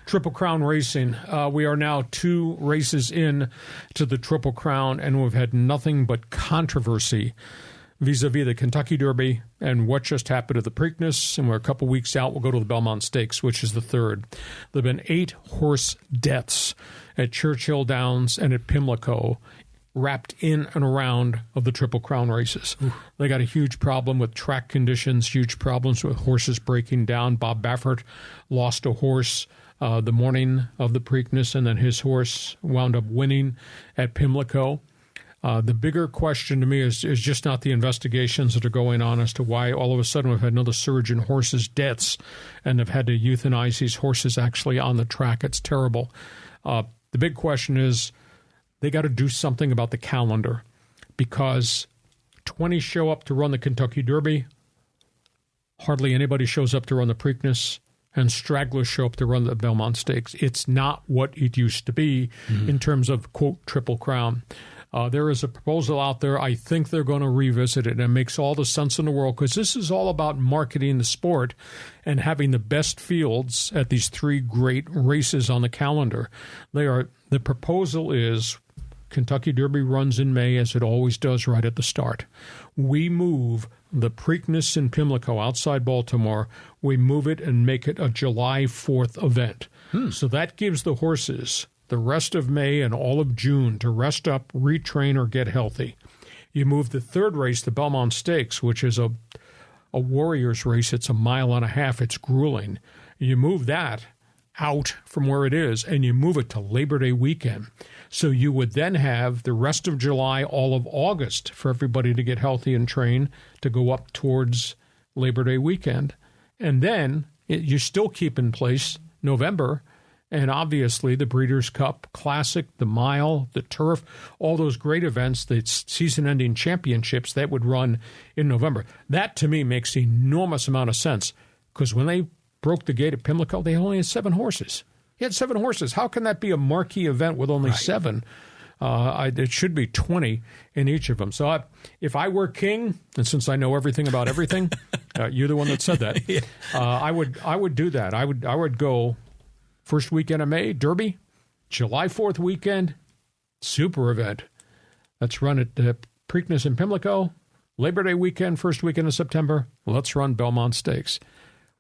Triple Crown Racing. We are now 2 races in to the Triple Crown, and we've had nothing but controversy vis-a-vis the Kentucky Derby and what just happened to the Preakness. And we're a couple weeks out. We'll go to the Belmont Stakes, which is the 3rd. There have been 8 horse deaths at Churchill Downs and at Pimlico, wrapped in and around of the Triple Crown races. Ooh. They got a huge problem with track conditions, huge problems with horses breaking down. Bob Baffert lost a horse the morning of the Preakness, and then his horse wound up winning at Pimlico. The bigger question to me is just not the investigations that are going on as to why all of a sudden we've had another surge in horses' deaths and have had to euthanize these horses actually on the track. It's terrible. The big question is they got to do something about the calendar, because 20 show up to run the Kentucky Derby. Hardly anybody shows up to run the Preakness, and stragglers show up to run the Belmont Stakes. It's not what it used to be in terms of, quote, Triple Crown. There is a proposal out there. I think they're going to revisit it, and it makes all the sense in the world, because this is all about marketing the sport and having the best fields at these 3 great races on the calendar. The proposal is Kentucky Derby runs in May, as it always does right at the start. We move the Preakness in Pimlico outside Baltimore. We move it and make it a July 4th event. So that gives the horses the rest of May and all of June to rest up, retrain, or get healthy. You move the 3rd race, the Belmont Stakes, which is a warrior's race. It's a 1.5 miles. It's grueling. You move that out from where it is, and you move it to Labor Day weekend. So you would then have the rest of July, all of August, for everybody to get healthy and train to go up towards Labor Day weekend. And then you still keep in place November, and obviously the Breeders' Cup Classic, the Mile, the Turf, all those great events, the season-ending championships that would run in November. That, to me, makes an enormous amount of sense, because when they broke the gate at Pimlico, they only had 7 horses. He had 7 horses. How can that be a marquee event with only 7? It should be 20 in each of them. So if I were king, and since I know everything about everything, you're the one that said that, I would do that. I would go first weekend of May, Derby, July 4th weekend, super event. Let's run at Preakness in Pimlico, Labor Day weekend, first weekend of September. Let's run Belmont Stakes.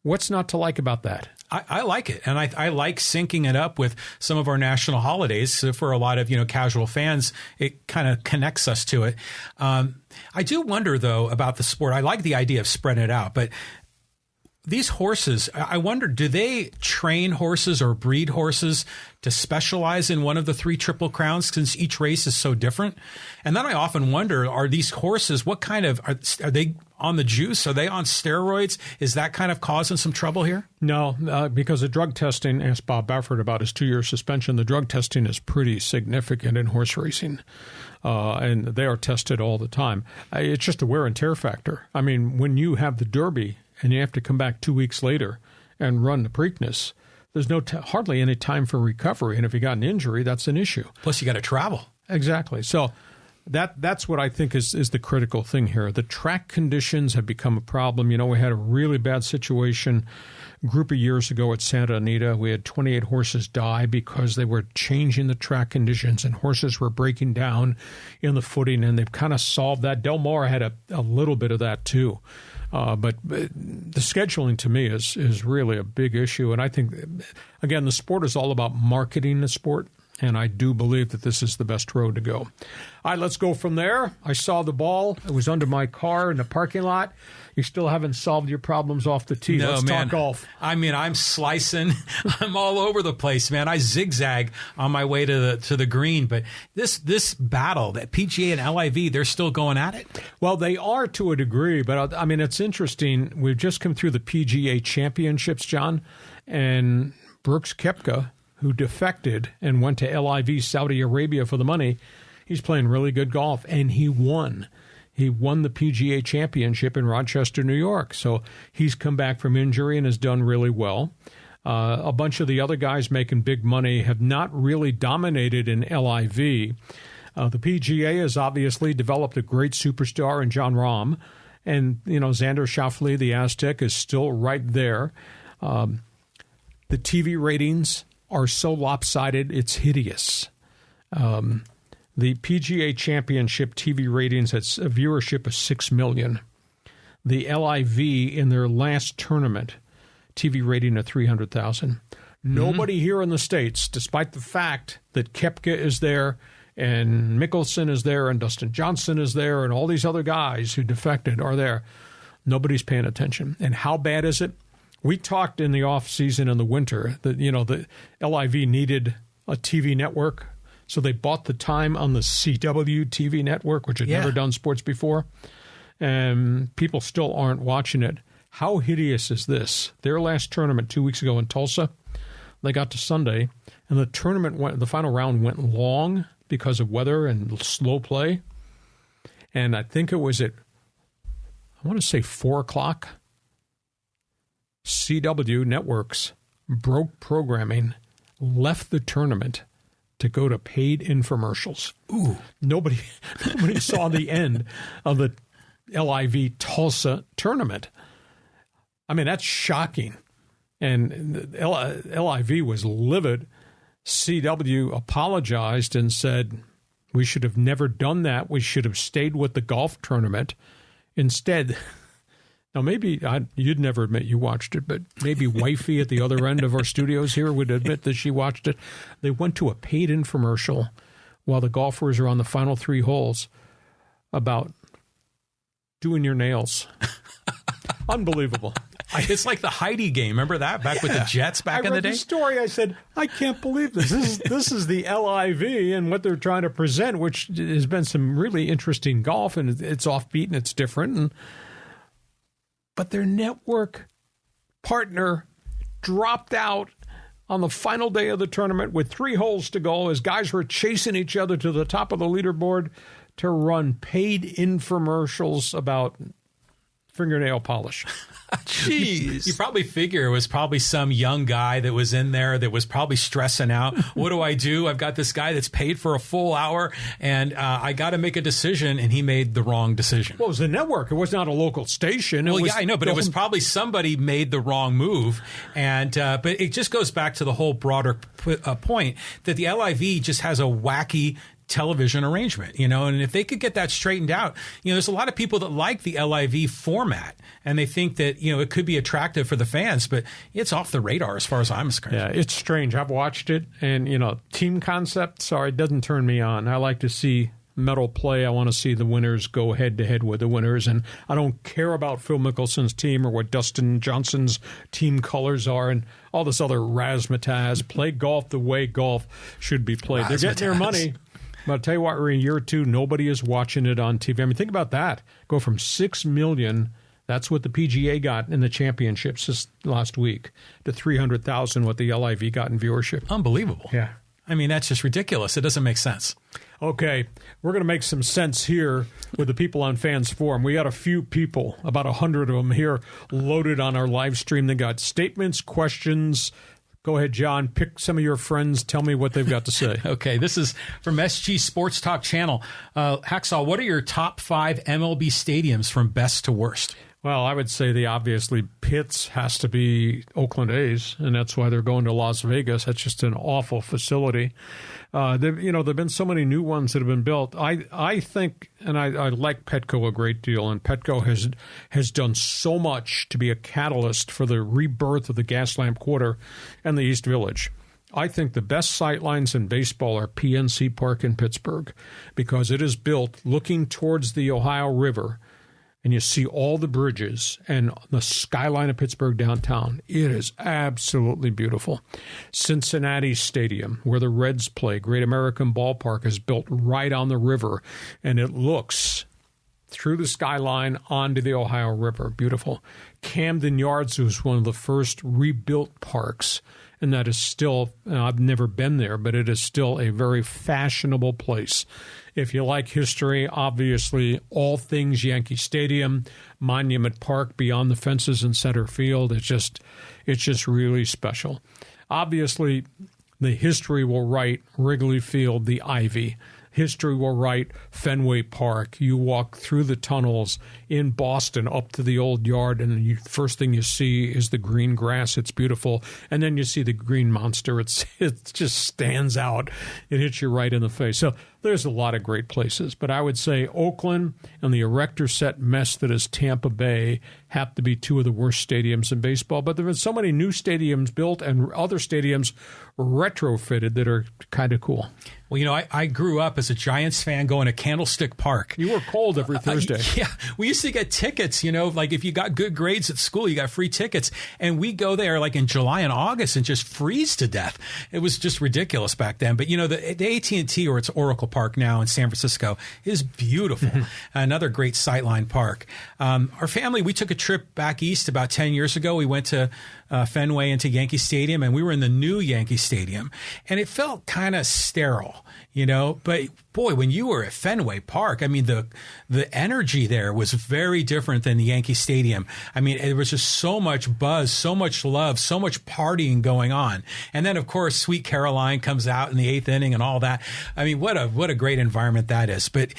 What's not to like about that?
I like it, and I like syncing it up with some of our national holidays. So for a lot of casual fans, it kind of connects us to it. I do wonder, though, about the sport. I like the idea of spreading it out, but these horses, I wonder, do they train horses or breed horses to specialize in one of the 3 Triple Crowns, since each race is so different? And then I often wonder, are these horses, what kind of, are they on the juice? Are they on steroids? Is that kind of causing some trouble here?
No, because the drug testing, asked Bob Baffert about his 2-year suspension, the drug testing is pretty significant in horse racing. And they are tested all the time. It's just a wear and tear factor. I mean, when you have the Derby and you have to come back 2 weeks later and run the Preakness, there's hardly any time for recovery. And if you got an injury, that's an issue.
Plus, you got to travel.
Exactly. So that's what I think is the critical thing here. The track conditions have become a problem. We had a really bad situation a group of years ago at Santa Anita. We had 28 horses die because they were changing the track conditions and horses were breaking down in the footing, and they've kind of solved that. Del Mar had a little bit of that too. But the scheduling, to me, is really a big issue. And I think, again, the sport is all about marketing the sport, and I do believe that this is the best road to go. All right, let's go from there. I saw the ball. It was under my car in the parking lot. You still haven't solved your problems off the tee.
No,
let's
man.
talk golf.
I mean, I'm slicing. I'm all over the place, man. I zigzag on my way to the green. But this battle, that PGA and LIV, they're still going at it?
Well, they are to a degree. But, I mean, it's interesting. We've just come through the PGA championships, John. And Brooks Koepka, who defected and went to LIV Saudi Arabia for the money, he's playing really good golf. And he won. He won the PGA championship in Rochester, New York. So he's come back from injury and has done really well. A bunch of the other guys making big money have not really dominated in LIV. The PGA has obviously developed a great superstar in Jon Rahm. And, Xander Schauffele, the Aztec, is still right there. The TV ratings are so lopsided, it's hideous. The PGA Championship TV ratings had a viewership of 6 million. The LIV in their last tournament, TV rating of 300,000. Nobody here in the States, despite the fact that Koepka is there and Mickelson is there and Dustin Johnson is there and all these other guys who defected are there, nobody's paying attention. And how bad is it? We talked in the off season in the winter that, the LIV needed a TV network So they bought the time on the CW TV network, which had never done sports before. And people still aren't watching it. How hideous is this? Their last tournament 2 weeks ago in Tulsa, they got to Sunday, and the final round went long because of weather and slow play. And I think it was at, I want to say 4 o'clock, CW Networks broke programming, left the tournament to go to paid infomercials. Ooh. Nobody saw the end of the LIV Tulsa tournament. I mean, that's shocking. And LIV was livid. CW apologized and said, we should have never done that. We should have stayed with the golf tournament. Instead, now maybe you'd never admit you watched it, but maybe wifey at the other end of our studios here would admit that she watched it. They went to a paid infomercial while the golfers are on the final 3 holes about doing your nails. Unbelievable.
It's like the Heidi game. Remember that back with the Jets back in the day?
I read the story. I said, I can't believe this. This is the LIV and what they're trying to present, which has been some really interesting golf, and it's offbeat and it's different. But their network partner dropped out on the final day of the tournament with 3 holes to go as guys were chasing each other to the top of the leaderboard to run paid infomercials about fingernail polish.
Jeez. You probably figure it was probably some young guy that was in there that was probably stressing out. What do? I've got this guy that's paid for a full hour, and I got to make a decision, and he made the wrong decision.
Well, it was the network. It was not a local station.
Well, yeah, I know, but it was probably somebody made the wrong move. And but it just goes back to the whole broader point that the LIV just has a wacky television arrangement, and if they could get that straightened out, there's a lot of people that like the LIV format and they think that, it could be attractive for the fans, but it's off the radar as far as I'm concerned.
Yeah, it's strange. I've watched it and, team concept, sorry, it doesn't turn me on. I like to see medal play. I want to see the winners go head to head with the winners, and I don't care about Phil Mickelson's team or what Dustin Johnson's team colors are and all this other razzmatazz. Play golf the way golf should be played. They're getting their money. But I'll tell you what, we're in year 2. Nobody is watching it on TV. I mean, think about that. Go from 6 million, that's what the PGA got in the championships this last week, to 300,000 what the LIV got in viewership.
Unbelievable.
Yeah.
I mean, that's just ridiculous. It doesn't make sense.
Okay, we're going to make some sense here with the people on Fans Forum. We got a few people, about 100 of them here, loaded on our live stream. They got statements, questions. Go ahead, John. Pick some of your friends. Tell me what they've got to say.
Okay, this is from SG Sports Talk Channel. Hacksaw, what are your top 5 MLB stadiums from best to worst?
Well, I would say the obviously Pitts has to be Oakland A's, and that's why they're going to Las Vegas. That's just an awful facility. There've been so many new ones that have been built. I think, and I like Petco a great deal, and Petco has done so much to be a catalyst for the rebirth of the Gaslamp Quarter and the East Village. I think the best sightlines in baseball are PNC Park in Pittsburgh because it is built looking towards the Ohio River, and you see all the bridges and the skyline of Pittsburgh downtown. It is absolutely beautiful. Cincinnati Stadium, where the Reds play, Great American Ballpark, is built right on the river, and it looks through the skyline onto the Ohio River. Beautiful. Camden Yards was one of the first rebuilt parks, and that is still, I've never been there, but it is still a very fashionable place. If you like history, obviously, all things Yankee Stadium, Monument Park, beyond the fences in center field, it's just really special. Obviously, the history will write Wrigley Field, the Ivy. History will write Fenway Park. You walk through the tunnels in Boston up to the old yard, and the first thing you see is the green grass. It's beautiful. And then you see the green monster. It just stands out. It hits you right in the face. So There's a lot of great places, but I would say Oakland and the erector set mess that is Tampa Bay have to be two of the worst stadiums in baseball. But there have been so many new stadiums built and other stadiums retrofitted that are kind of cool.
Well, you know, I grew up as a Giants fan going to Candlestick Park.
You were cold every Thursday.
Yeah. We used to get tickets, you know, like if you got good grades at school, you got free tickets. And we go there like in July and August and just freeze to death. It was just ridiculous back then. But, you know, the AT&T, or it's Oracle Park now in San Francisco, is beautiful. Another great sightline park. Our family, we took a trip back east about 10 years ago. We went to Fenway into Yankee Stadium, and we were in the new Yankee Stadium, and it felt kind of sterile, you know, but boy, when you were at Fenway Park, I mean, the energy there was very different than the Yankee Stadium. I mean, there was just so much buzz, so much love, so much partying going on. And then, of course, Sweet Caroline comes out in the 8th inning and all that. I mean, what a great environment that is. But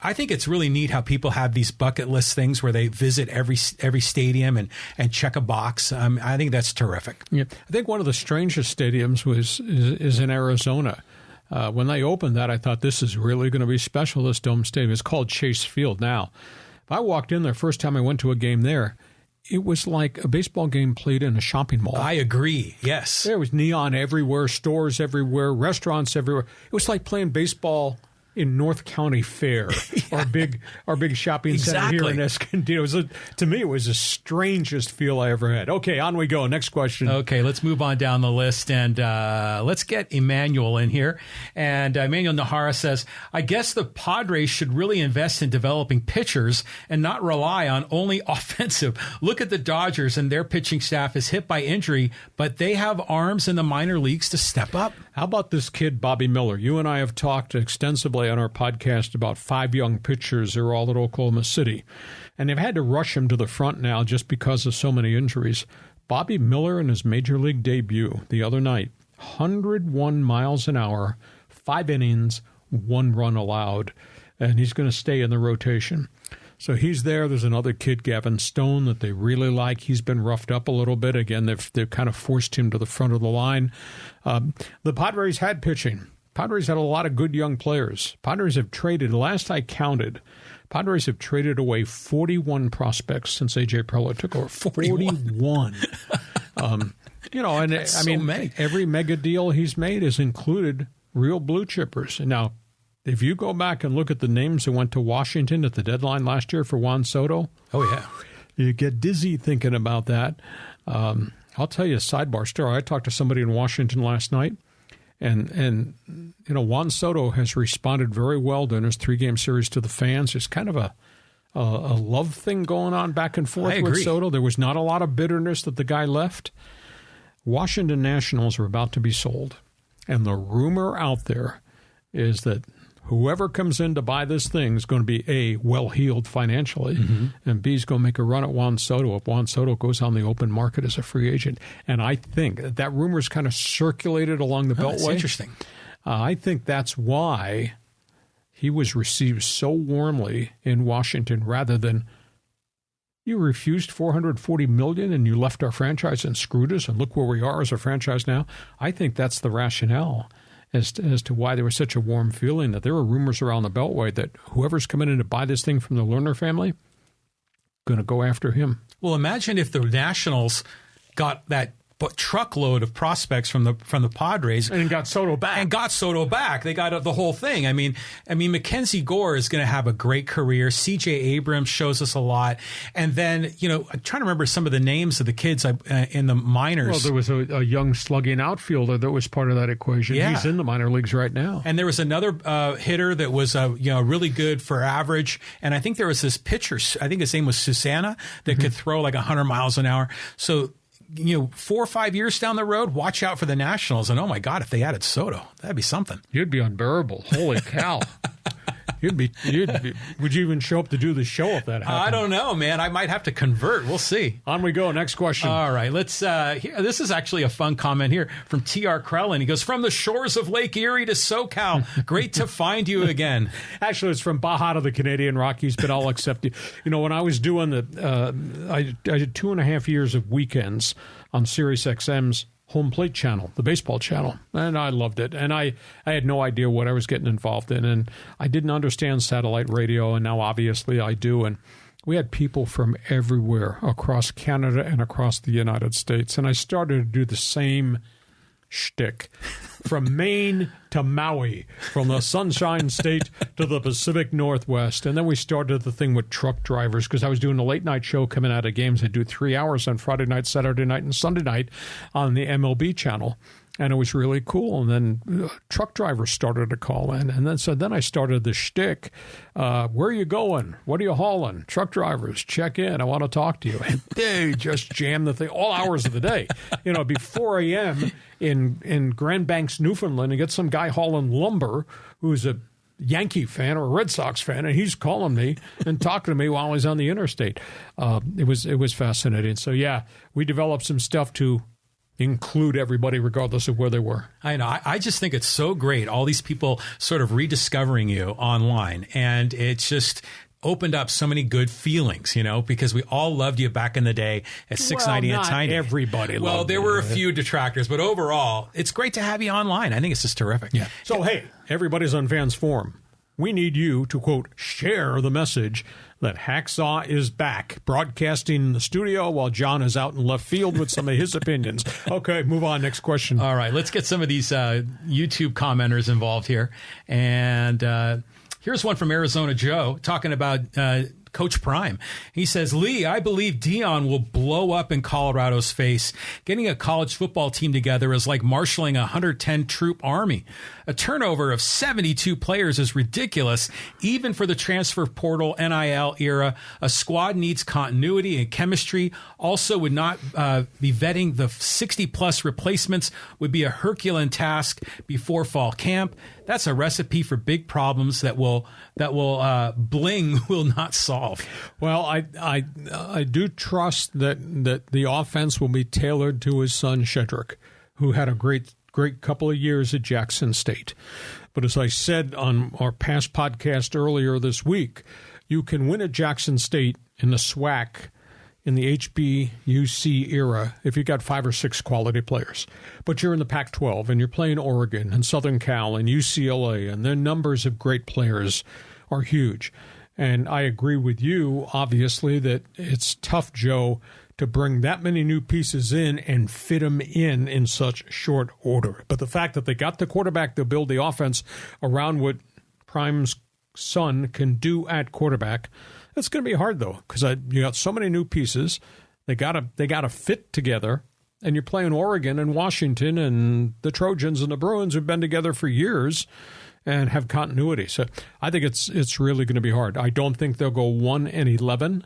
I think it's really neat how people have these bucket list things where they visit every stadium and check a box. I think that's terrific.
Yeah. I think one of the strangest stadiums is in Arizona. When they opened that, I thought, this is really going to be special, this Dome Stadium. It's called Chase Field now. If I walked in there, first time I went to a game there, it was like a baseball game played in a shopping mall.
I agree, yes.
There was neon everywhere, stores everywhere, restaurants everywhere. It was like playing baseball in North County Fair, our big shopping center here in Escondido. To me, it was the strangest feel I ever had. Okay, on we go. Next question.
Okay, let's move on down the list, and let's get Emmanuel in here. And Emmanuel Nahara says, I guess the Padres should really invest in developing pitchers and not rely on only offensive. Look at the Dodgers, and their pitching staff is hit by injury, but they have arms in the minor leagues to step up.
How about this kid, Bobby Miller? You and I have talked extensively on our podcast about 5 young pitchers. They're all at Oklahoma City. And they've had to rush him to the front now just because of so many injuries. Bobby Miller in his major league debut the other night, 101 miles an hour, 5 innings, 1 run allowed. And he's going to stay in the rotation. So he's there. There's another kid, Gavin Stone, that they really like. He's been roughed up a little bit. Again, they've kind of forced him to the front of the line. The Padres had pitching. Padres had a lot of good young players. Padres have traded, last I counted, Padres have traded away 41 prospects since A.J. Preller took over. 41. You know, and
That's
I mean,
so many.
Every mega deal he's made has included real blue chippers. And now, if you go back and look at the names that went to Washington at the deadline last year for Juan Soto,
oh yeah,
you get dizzy thinking about that. I'll tell you a sidebar story. I talked to somebody in Washington last night, and you know, Juan Soto has responded very well during his 3-game series to the fans. There's kind of a love thing going on back and forth with Soto. There was not a lot of bitterness that the guy left. Washington Nationals are about to be sold, and the rumor out there is that whoever comes in to buy this thing is going to be, A, well-heeled financially, and B, is going to make a run at Juan Soto if Juan Soto goes on the open market as a free agent. And I think that rumor is kind of circulated along the Beltway.
That's interesting.
I think that's why he was received so warmly in Washington rather than, you refused $440 million and you left our franchise and screwed us, and look where we are as a franchise now. I think that's the rationale as to why there was such a warm feeling, that there were rumors around the Beltway that whoever's coming in to buy this thing from the Lerner family, going to go after him.
Well, imagine if the Nationals got that truckload of prospects from the Padres
and got Soto back.
They got the whole thing. I mean, Mackenzie Gore is going to have a great career. C.J. Abrams shows us a lot. And then, you know, I'm trying to remember some of the names of the kids in the minors.
Well, there was a young slugging outfielder that was part of that equation.
Yeah.
He's in the minor leagues right now.
And there was another hitter that was really good for average. And I think there was this pitcher, I think his name was Susana, that could throw like 100 miles an hour. So, you know, 4 or 5 years down the road, watch out for the Nationals. And, oh, my God, if they added Soto, that'd be something.
You'd be unbearable. Holy cow. Would you even show up to do the show if that happened?
I don't know, man. I might have to convert. We'll see.
On we go. Next question.
All right. Let's. This is actually a fun comment here from T.R. Krellin. He goes, from the shores of Lake Erie to SoCal. Great to find you again.
Actually, it's from Baja to the Canadian Rockies, but I'll accept you. You know, when I was doing I did 2.5 years of weekends on Sirius XM's home plate channel, the baseball channel, and I loved it. And I had no idea what I was getting involved in, and I didn't understand satellite radio, and now obviously I do. And we had people from everywhere across Canada and across the United States, and I started to do the same shtick from Maine to Maui, from the Sunshine State to the Pacific Northwest. And then we started the thing with truck drivers, because I was doing a late night show coming out of games. I'd do 3 hours on Friday night, Saturday night, and Sunday night on the MLB channel. And it was really cool. And then truck drivers started to call in. And then I started the shtick. Where are you going? What are you hauling? Truck drivers, check in. I want to talk to you. And they just jammed the thing all hours of the day. It'd be 4 a.m. in Grand Banks, Newfoundland, and get some guy hauling lumber who's a Yankee fan or a Red Sox fan, and he's calling me and talking to me while he's on the interstate. It was fascinating. So, yeah, we developed some stuff to include everybody regardless of where they were.
I know. I just think it's so great, all these people sort of rediscovering you online. And it's just opened up so many good feelings, because we all loved you back in the day at 690 and Tiny.
Everybody loved you.
Well, there were a few detractors, but overall, it's great to have you online. I think it's just terrific.
Yeah. So, hey, everybody's on Fans Forum. We need you to, quote, share the message that Hacksaw is back, broadcasting in the studio while John is out in left field with some of his opinions. Okay, move on. Next question.
All right, let's get some of these YouTube commenters involved here. And here's one from Arizona Joe talking about Coach Prime. He says, Lee, I believe Deion will blow up in Colorado's face. Getting a college football team together is like marshaling a 110-troop army. A turnover of 72 players is ridiculous, even for the transfer portal NIL era. A squad needs continuity and chemistry. Also would not be vetting the 60-plus replacements would be a Herculean task before fall camp. That's a recipe for big problems that will Bling will not solve.
Well, I do trust that the offense will be tailored to his son Shedrick, who had a great couple of years at Jackson State. But as I said on our past podcast earlier this week, you can win at Jackson State in the SWAC in the HBUC era if you got 5 or 6 quality players. But you're in the Pac-12 and you're playing Oregon and Southern Cal and UCLA, and their numbers of great players are huge. And I agree with you, obviously, that it's tough, Joe, to bring that many new pieces in and fit them in such short order. But the fact that they got the quarterback to build the offense around what Prime's son can do at quarterback, it's going to be hard, though, because you got so many new pieces. They gotta fit together, and you're playing Oregon and Washington, and the Trojans and the Bruins have been together for years and have continuity. So I think it's really going to be hard. I don't think they'll go 1-11,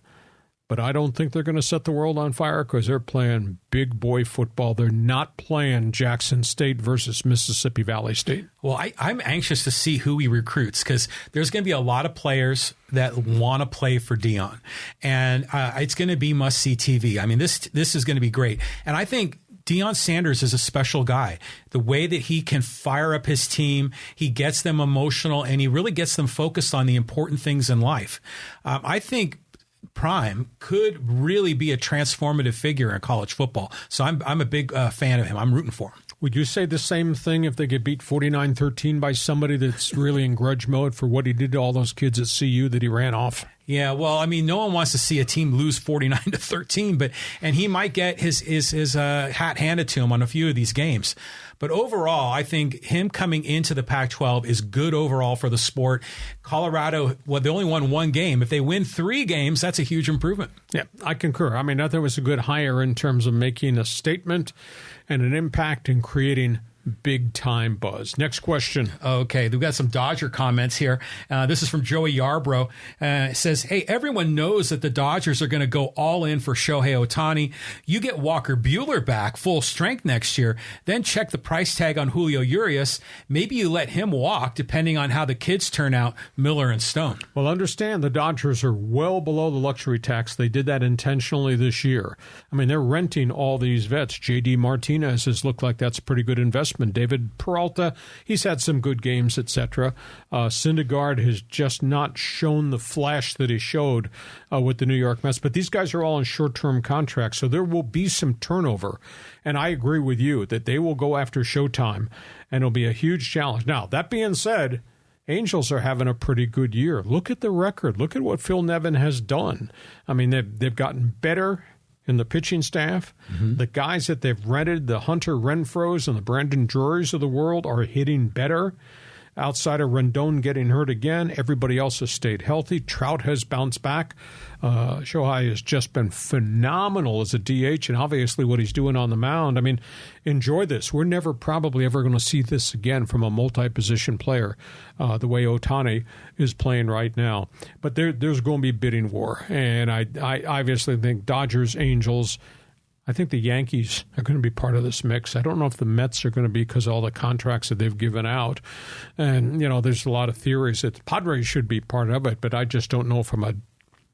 but I don't think they're going to set the world on fire because they're playing big boy football. They're not playing Jackson State versus Mississippi Valley State.
Well, I'm anxious to see who he recruits because there's going to be a lot of players that want to play for Deion, and it's going to be must-see TV. I mean, this is going to be great, and I think Deion Sanders is a special guy. The way that he can fire up his team, he gets them emotional, and he really gets them focused on the important things in life. I think Prime could really be a transformative figure in college football. So I'm a big fan of him. I'm rooting for him.
Would you say the same thing if they get beat 49-13 by somebody that's really in grudge mode for what he did to all those kids at CU that he ran off?
Yeah, well, I mean, no one wants to see a team lose 49-13, and he might get his hat handed to him on a few of these games. But overall, I think him coming into the Pac-12 is good overall for the sport. Colorado, well, they only won 1 game. If they win 3 games, that's a huge improvement.
Yeah, I concur. I mean, I thought it was a good hire in terms of making a statement and an impact in creating big-time buzz. Next question.
Okay, we've got some Dodger comments here. This is from Joey Yarbrough. It says, hey, everyone knows that the Dodgers are going to go all in for Shohei Ohtani. You get Walker Buehler back full strength next year, then check the price tag on Julio Urias. Maybe you let him walk, depending on how the kids turn out, Miller and Stone.
Well, understand the Dodgers are well below the luxury tax. They did that intentionally this year. I mean, they're renting all these vets. J.D. Martinez has looked like that's a pretty good investment baseman. David Peralta, he's had some good games, etc. Syndergaard has just not shown the flash that he showed with the New York Mets. But these guys are all on short-term contracts, so there will be some turnover. And I agree with you that they will go after Showtime, and it'll be a huge challenge. Now, that being said, Angels are having a pretty good year. Look at the record. Look at what Phil Nevin has done. I mean, they've gotten better in the pitching staff. Mm-hmm. The guys that they've rented, the Hunter Renfroes and the Brandon Drurys of the world, are hitting better. Outside of Rendon getting hurt again, everybody else has stayed healthy. Trout has bounced back. Shohei has just been phenomenal as a DH, and obviously what he's doing on the mound. I mean, enjoy this. We're never probably ever going to see this again from a multi-position player, the way Ohtani is playing right now. But there's going to be bidding war, and I obviously think Dodgers, Angels, I think the Yankees are going to be part of this mix. I don't know if the Mets are going to be because of all the contracts that they've given out. And, there's a lot of theories that the Padres should be part of it, but I just don't know from a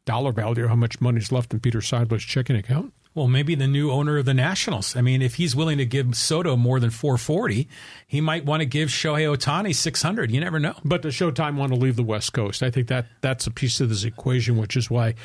dollar value how much money's left in Peter Seidler's checking account.
Well, maybe the new owner of the Nationals. I mean, if he's willing to give Soto more than $440, he might want to give Shohei Ohtani $600. You never know.
But does Showtime want to leave the West Coast? I think that's a piece of this equation, which is why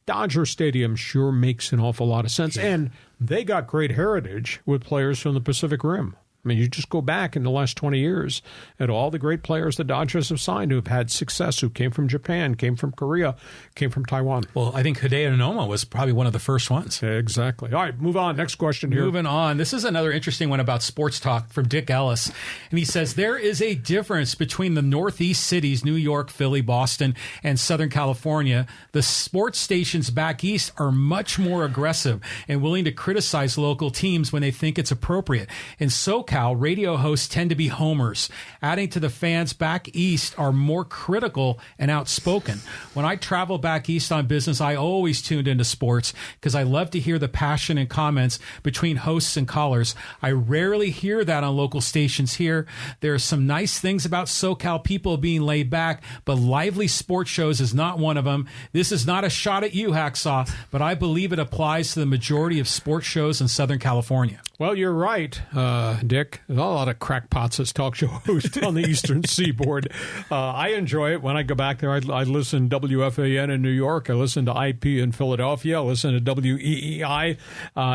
Dodger Stadium sure makes an awful lot of sense. Yeah. And they got great heritage with players from the Pacific Rim. I mean, you just go back in the last 20 years at all the great players the Dodgers have signed who have had success, who came from Japan, came from Korea, came from Taiwan.
Well, I think Hideo Nomo was probably one of the first ones.
Exactly. All right, move on. Next question here.
Moving on. This is another interesting one about sports talk from Dick Ellis. And he says, there is a difference between the Northeast cities, New York, Philly, Boston, and Southern California. The sports stations back east are much more aggressive and willing to criticize local teams when they think it's appropriate. In SoCal, radio hosts tend to be homers. Adding to the fans back east are more critical and outspoken. When I travel back east on business, I always tuned into sports because I love to hear the passion and comments between hosts and callers. I rarely hear that on local stations here. There are some nice things about SoCal people being laid back, but lively sports shows is not one of them. This is not a shot at you, Hacksaw, but I believe it applies to the majority of sports shows in Southern California.
Well, you're right, Dick. There's a lot of crackpots as talk show hosts on the Eastern Seaboard. I enjoy it. When I go back there, I listen to WFAN in New York. I listen to IP in Philadelphia. I listen to WEEI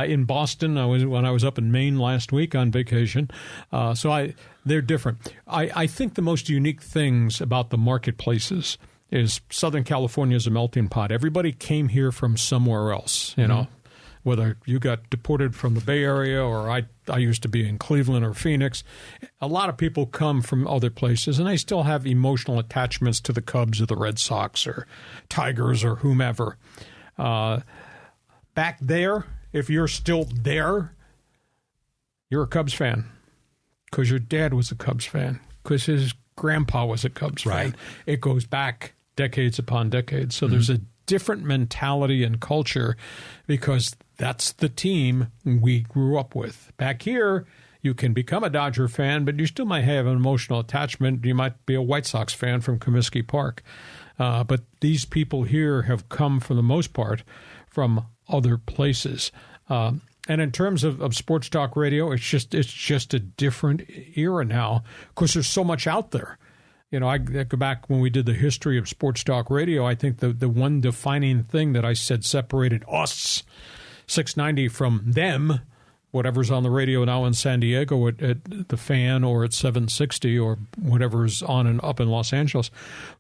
in Boston. When I was up in Maine last week on vacation. They're different. I think the most unique things about the marketplaces is Southern California is a melting pot. Everybody came here from somewhere else, you know. Whether you got deported from the Bay Area or I used to be in Cleveland or Phoenix, a lot of people come from other places, and they still have emotional attachments to the Cubs or the Red Sox or Tigers or whomever. Back there, if you're still there, you're a Cubs fan because your dad was a Cubs fan, because his grandpa was a Cubs fan. It goes back decades upon decades. So there's a different mentality and culture because that's the team we grew up with. Back here, you can become a Dodger fan, but you still might have an emotional attachment. You might be a White Sox fan from Comiskey Park. But these people here have come, for the most part, from other places. And in terms of sports talk radio, it's just a different era now because there's so much out there. You know, I go back when we did the history of sports talk radio. I think the one defining thing that I said separated us, 690, from them, whatever's on the radio now in San Diego at the Fan or at 760 or whatever's on and up in Los Angeles,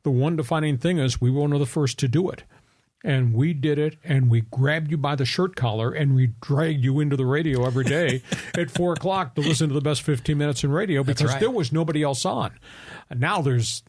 the one defining thing is we were one of the first to do it. And we did it, and we grabbed you by the shirt collar, and we dragged you into the radio every day at 4 o'clock to listen to the best 15 minutes in radio because there was nobody else on. And now there's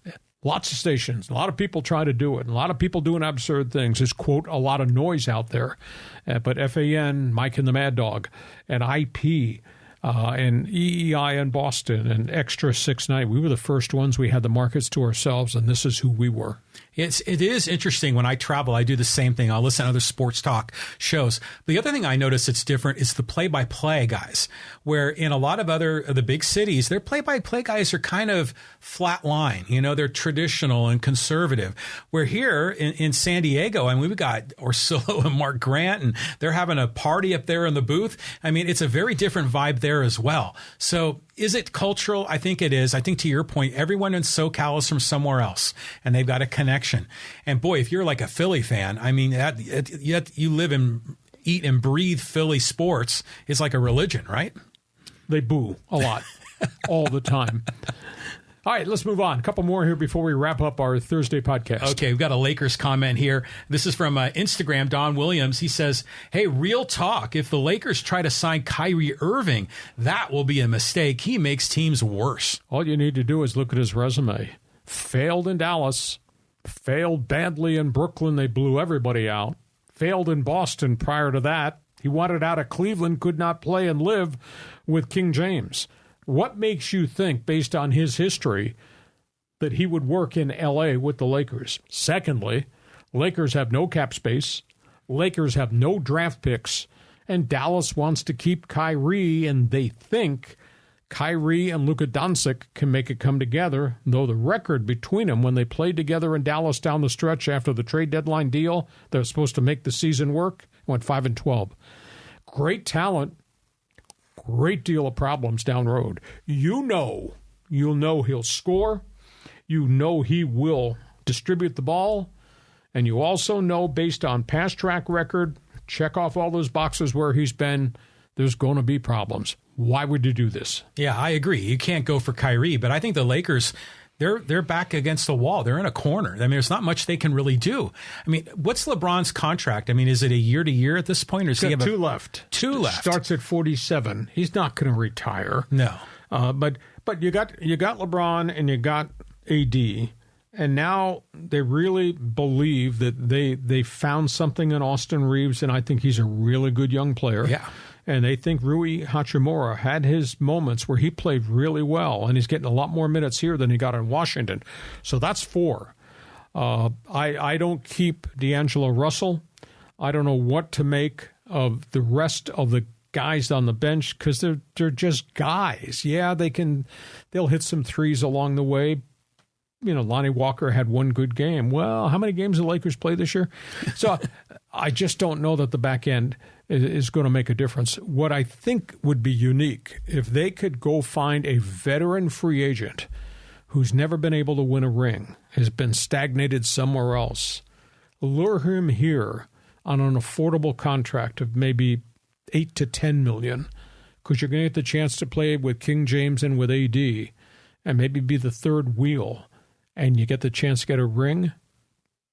lots of stations. A lot of people try to do it. And a lot of people doing absurd things. There's, quote, a lot of noise out there. But FAN, Mike and the Mad Dog, and IP, and EEI in Boston, and Extra 690, we were the first ones. We had the markets to ourselves, and this is who we were.
It is interesting. When I travel, I do the same thing. I'll listen to other sports talk shows. The other thing I notice that's different is the play-by-play guys, where in a lot of the big cities, their play-by-play guys are kind of flat line. You know, they're traditional and conservative. Where here in San Diego, I mean, we've got Orsillo and Mark Grant, and they're having a party up there in the booth. I mean, it's a very different vibe there there as well. So is it cultural? I think it is. I think to your point, everyone in SoCal is from somewhere else, and they've got a connection. And boy, if you're like a Philly fan, I mean, you live and eat and breathe Philly sports. It's like a religion, right?
They boo a lot all the time. All right, let's move on. A couple more here before we wrap up our Thursday podcast.
Okay, we've got a Lakers comment here. This is from Instagram, Don Williams. He says, hey, real talk. If the Lakers try to sign Kyrie Irving, that will be a mistake. He makes teams worse.
All you need to do is look at his resume. Failed in Dallas. Failed badly in Brooklyn. They blew everybody out. Failed in Boston prior to that. He wanted out of Cleveland, could not play and live with King James. What makes you think, based on his history, that he would work in L.A. with the Lakers? Secondly, Lakers have no cap space. Lakers have no draft picks. And Dallas wants to keep Kyrie, and they think Kyrie and Luka Doncic can make it come together, though the record between them when they played together in Dallas down the stretch after the trade deadline deal that was supposed to make the season work went 5-12. Great talent. Great deal of problems down the road. You'll know he'll score. You know he will distribute the ball. And you also know, based on past track record, check off all those boxes where he's been, there's going to be problems. Why would you do this?
Yeah, I agree. You can't go for Kyrie, but I think the Lakers, they're back against the wall. They're in a corner. I mean, there's not much they can really do. I mean, what's LeBron's contract? I mean, is it a year to year at this point, or does he have
two left?
Two left.
Starts at 47. He's not going to retire.
No.
But you got LeBron and you got AD, and now they really believe that they found something in Austin Reeves, and I think he's a really good young player.
Yeah.
And they think Rui Hachimura had his moments where he played really well, and he's getting a lot more minutes here than he got in Washington. So that's 4. I don't keep D'Angelo Russell. I don't know what to make of the rest of the guys on the bench because they're just guys. Yeah, they'll hit some threes along the way. You know, Lonnie Walker had one good game. Well, how many games the Lakers play this year? So I just don't know that the back end is going to make a difference. What I think would be unique, if they could go find a veteran free agent who's never been able to win a ring, has been stagnated somewhere else, lure him here on an affordable contract of maybe $8 to $10 million, because you're going to get the chance to play with King James and with AD, and maybe be the third wheel, and you get the chance to get a ring.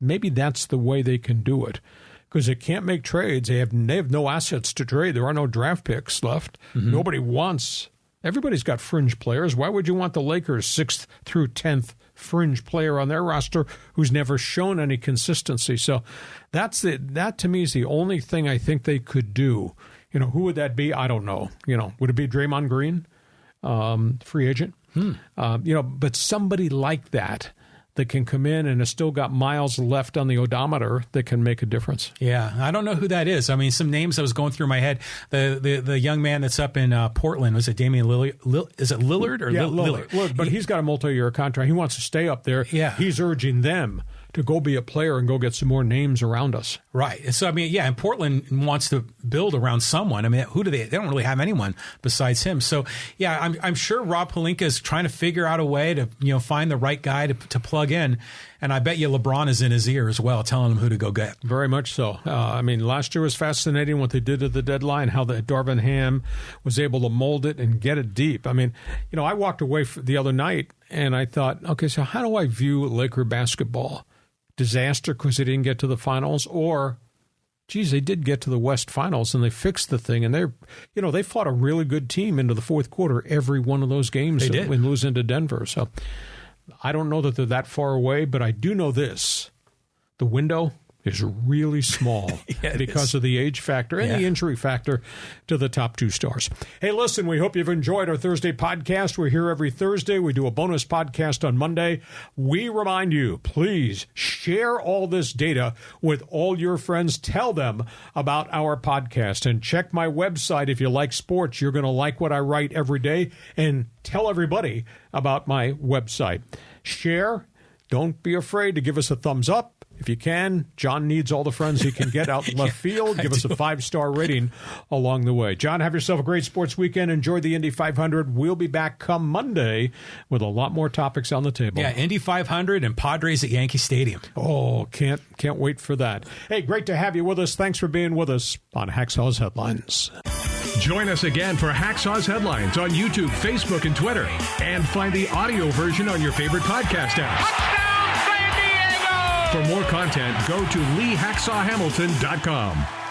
Maybe that's the way they can do it. Because they can't make trades. They have no assets to trade. There are no draft picks left. Mm-hmm. Nobody wants. Everybody's got fringe players. Why would you want the Lakers' 6th through 10th fringe player on their roster who's never shown any consistency? So that to me is the only thing I think they could do. You know, who would that be? I don't know. You know, would it be Draymond Green, free agent? But somebody like that can come in and has still got miles left on the odometer that can make a difference.
Yeah, I don't know who that is. I mean, some names that was going through my head. The young man that's up in Portland, was it Damian Lillard? Is it Lillard or Lillard?
Look, but he's got a multi-year contract. He wants to stay up there.
Yeah.
He's urging them to go be a player and go get some more names around us.
Right. So, I mean, yeah, and Portland wants to build around someone. I mean, who do they don't really have anyone besides him. So, yeah, I'm sure Rob Pelinka is trying to figure out a way to, find the right guy to plug in. And I bet you LeBron is in his ear as well, telling him who to go get.
Very much so. I mean, last year was fascinating what they did at the deadline, how Darvin Ham was able to mold it and get it deep. I mean, I walked away the other night and I thought, okay, so how do I view Laker basketball? Disaster because they didn't get to the finals, or geez, they did get to the West Finals and they fixed the thing, and they fought a really good team into the fourth quarter every one of those games.
They did.
When losing to Denver. So I don't know that they're that far away, but I do know this: the window is really small because of the age factor and the injury factor to the top 2 stars. Hey, listen, we hope you've enjoyed our Thursday podcast. We're here every Thursday. We do a bonus podcast on Monday. We remind you, please share all this data with all your friends. Tell them about our podcast and check my website. If you like sports, you're going to like what I write every day, and tell everybody about my website. Share. Don't be afraid to give us a thumbs up. If you can, John needs all the friends he can get out in left field. Give us a 5-star rating along the way. John, have yourself a great sports weekend. Enjoy the Indy 500. We'll be back come Monday with a lot more topics on the table.
Yeah, Indy 500 and Padres at Yankee Stadium.
Oh, can't wait for that. Hey, great to have you with us. Thanks for being with us on Hacksaw's Headlines.
Join us again for Hacksaw's Headlines on YouTube, Facebook, and Twitter. And find the audio version on your favorite podcast apps.
Touchdown, San Diego!
For more content, go to LeeHacksawHamilton.com.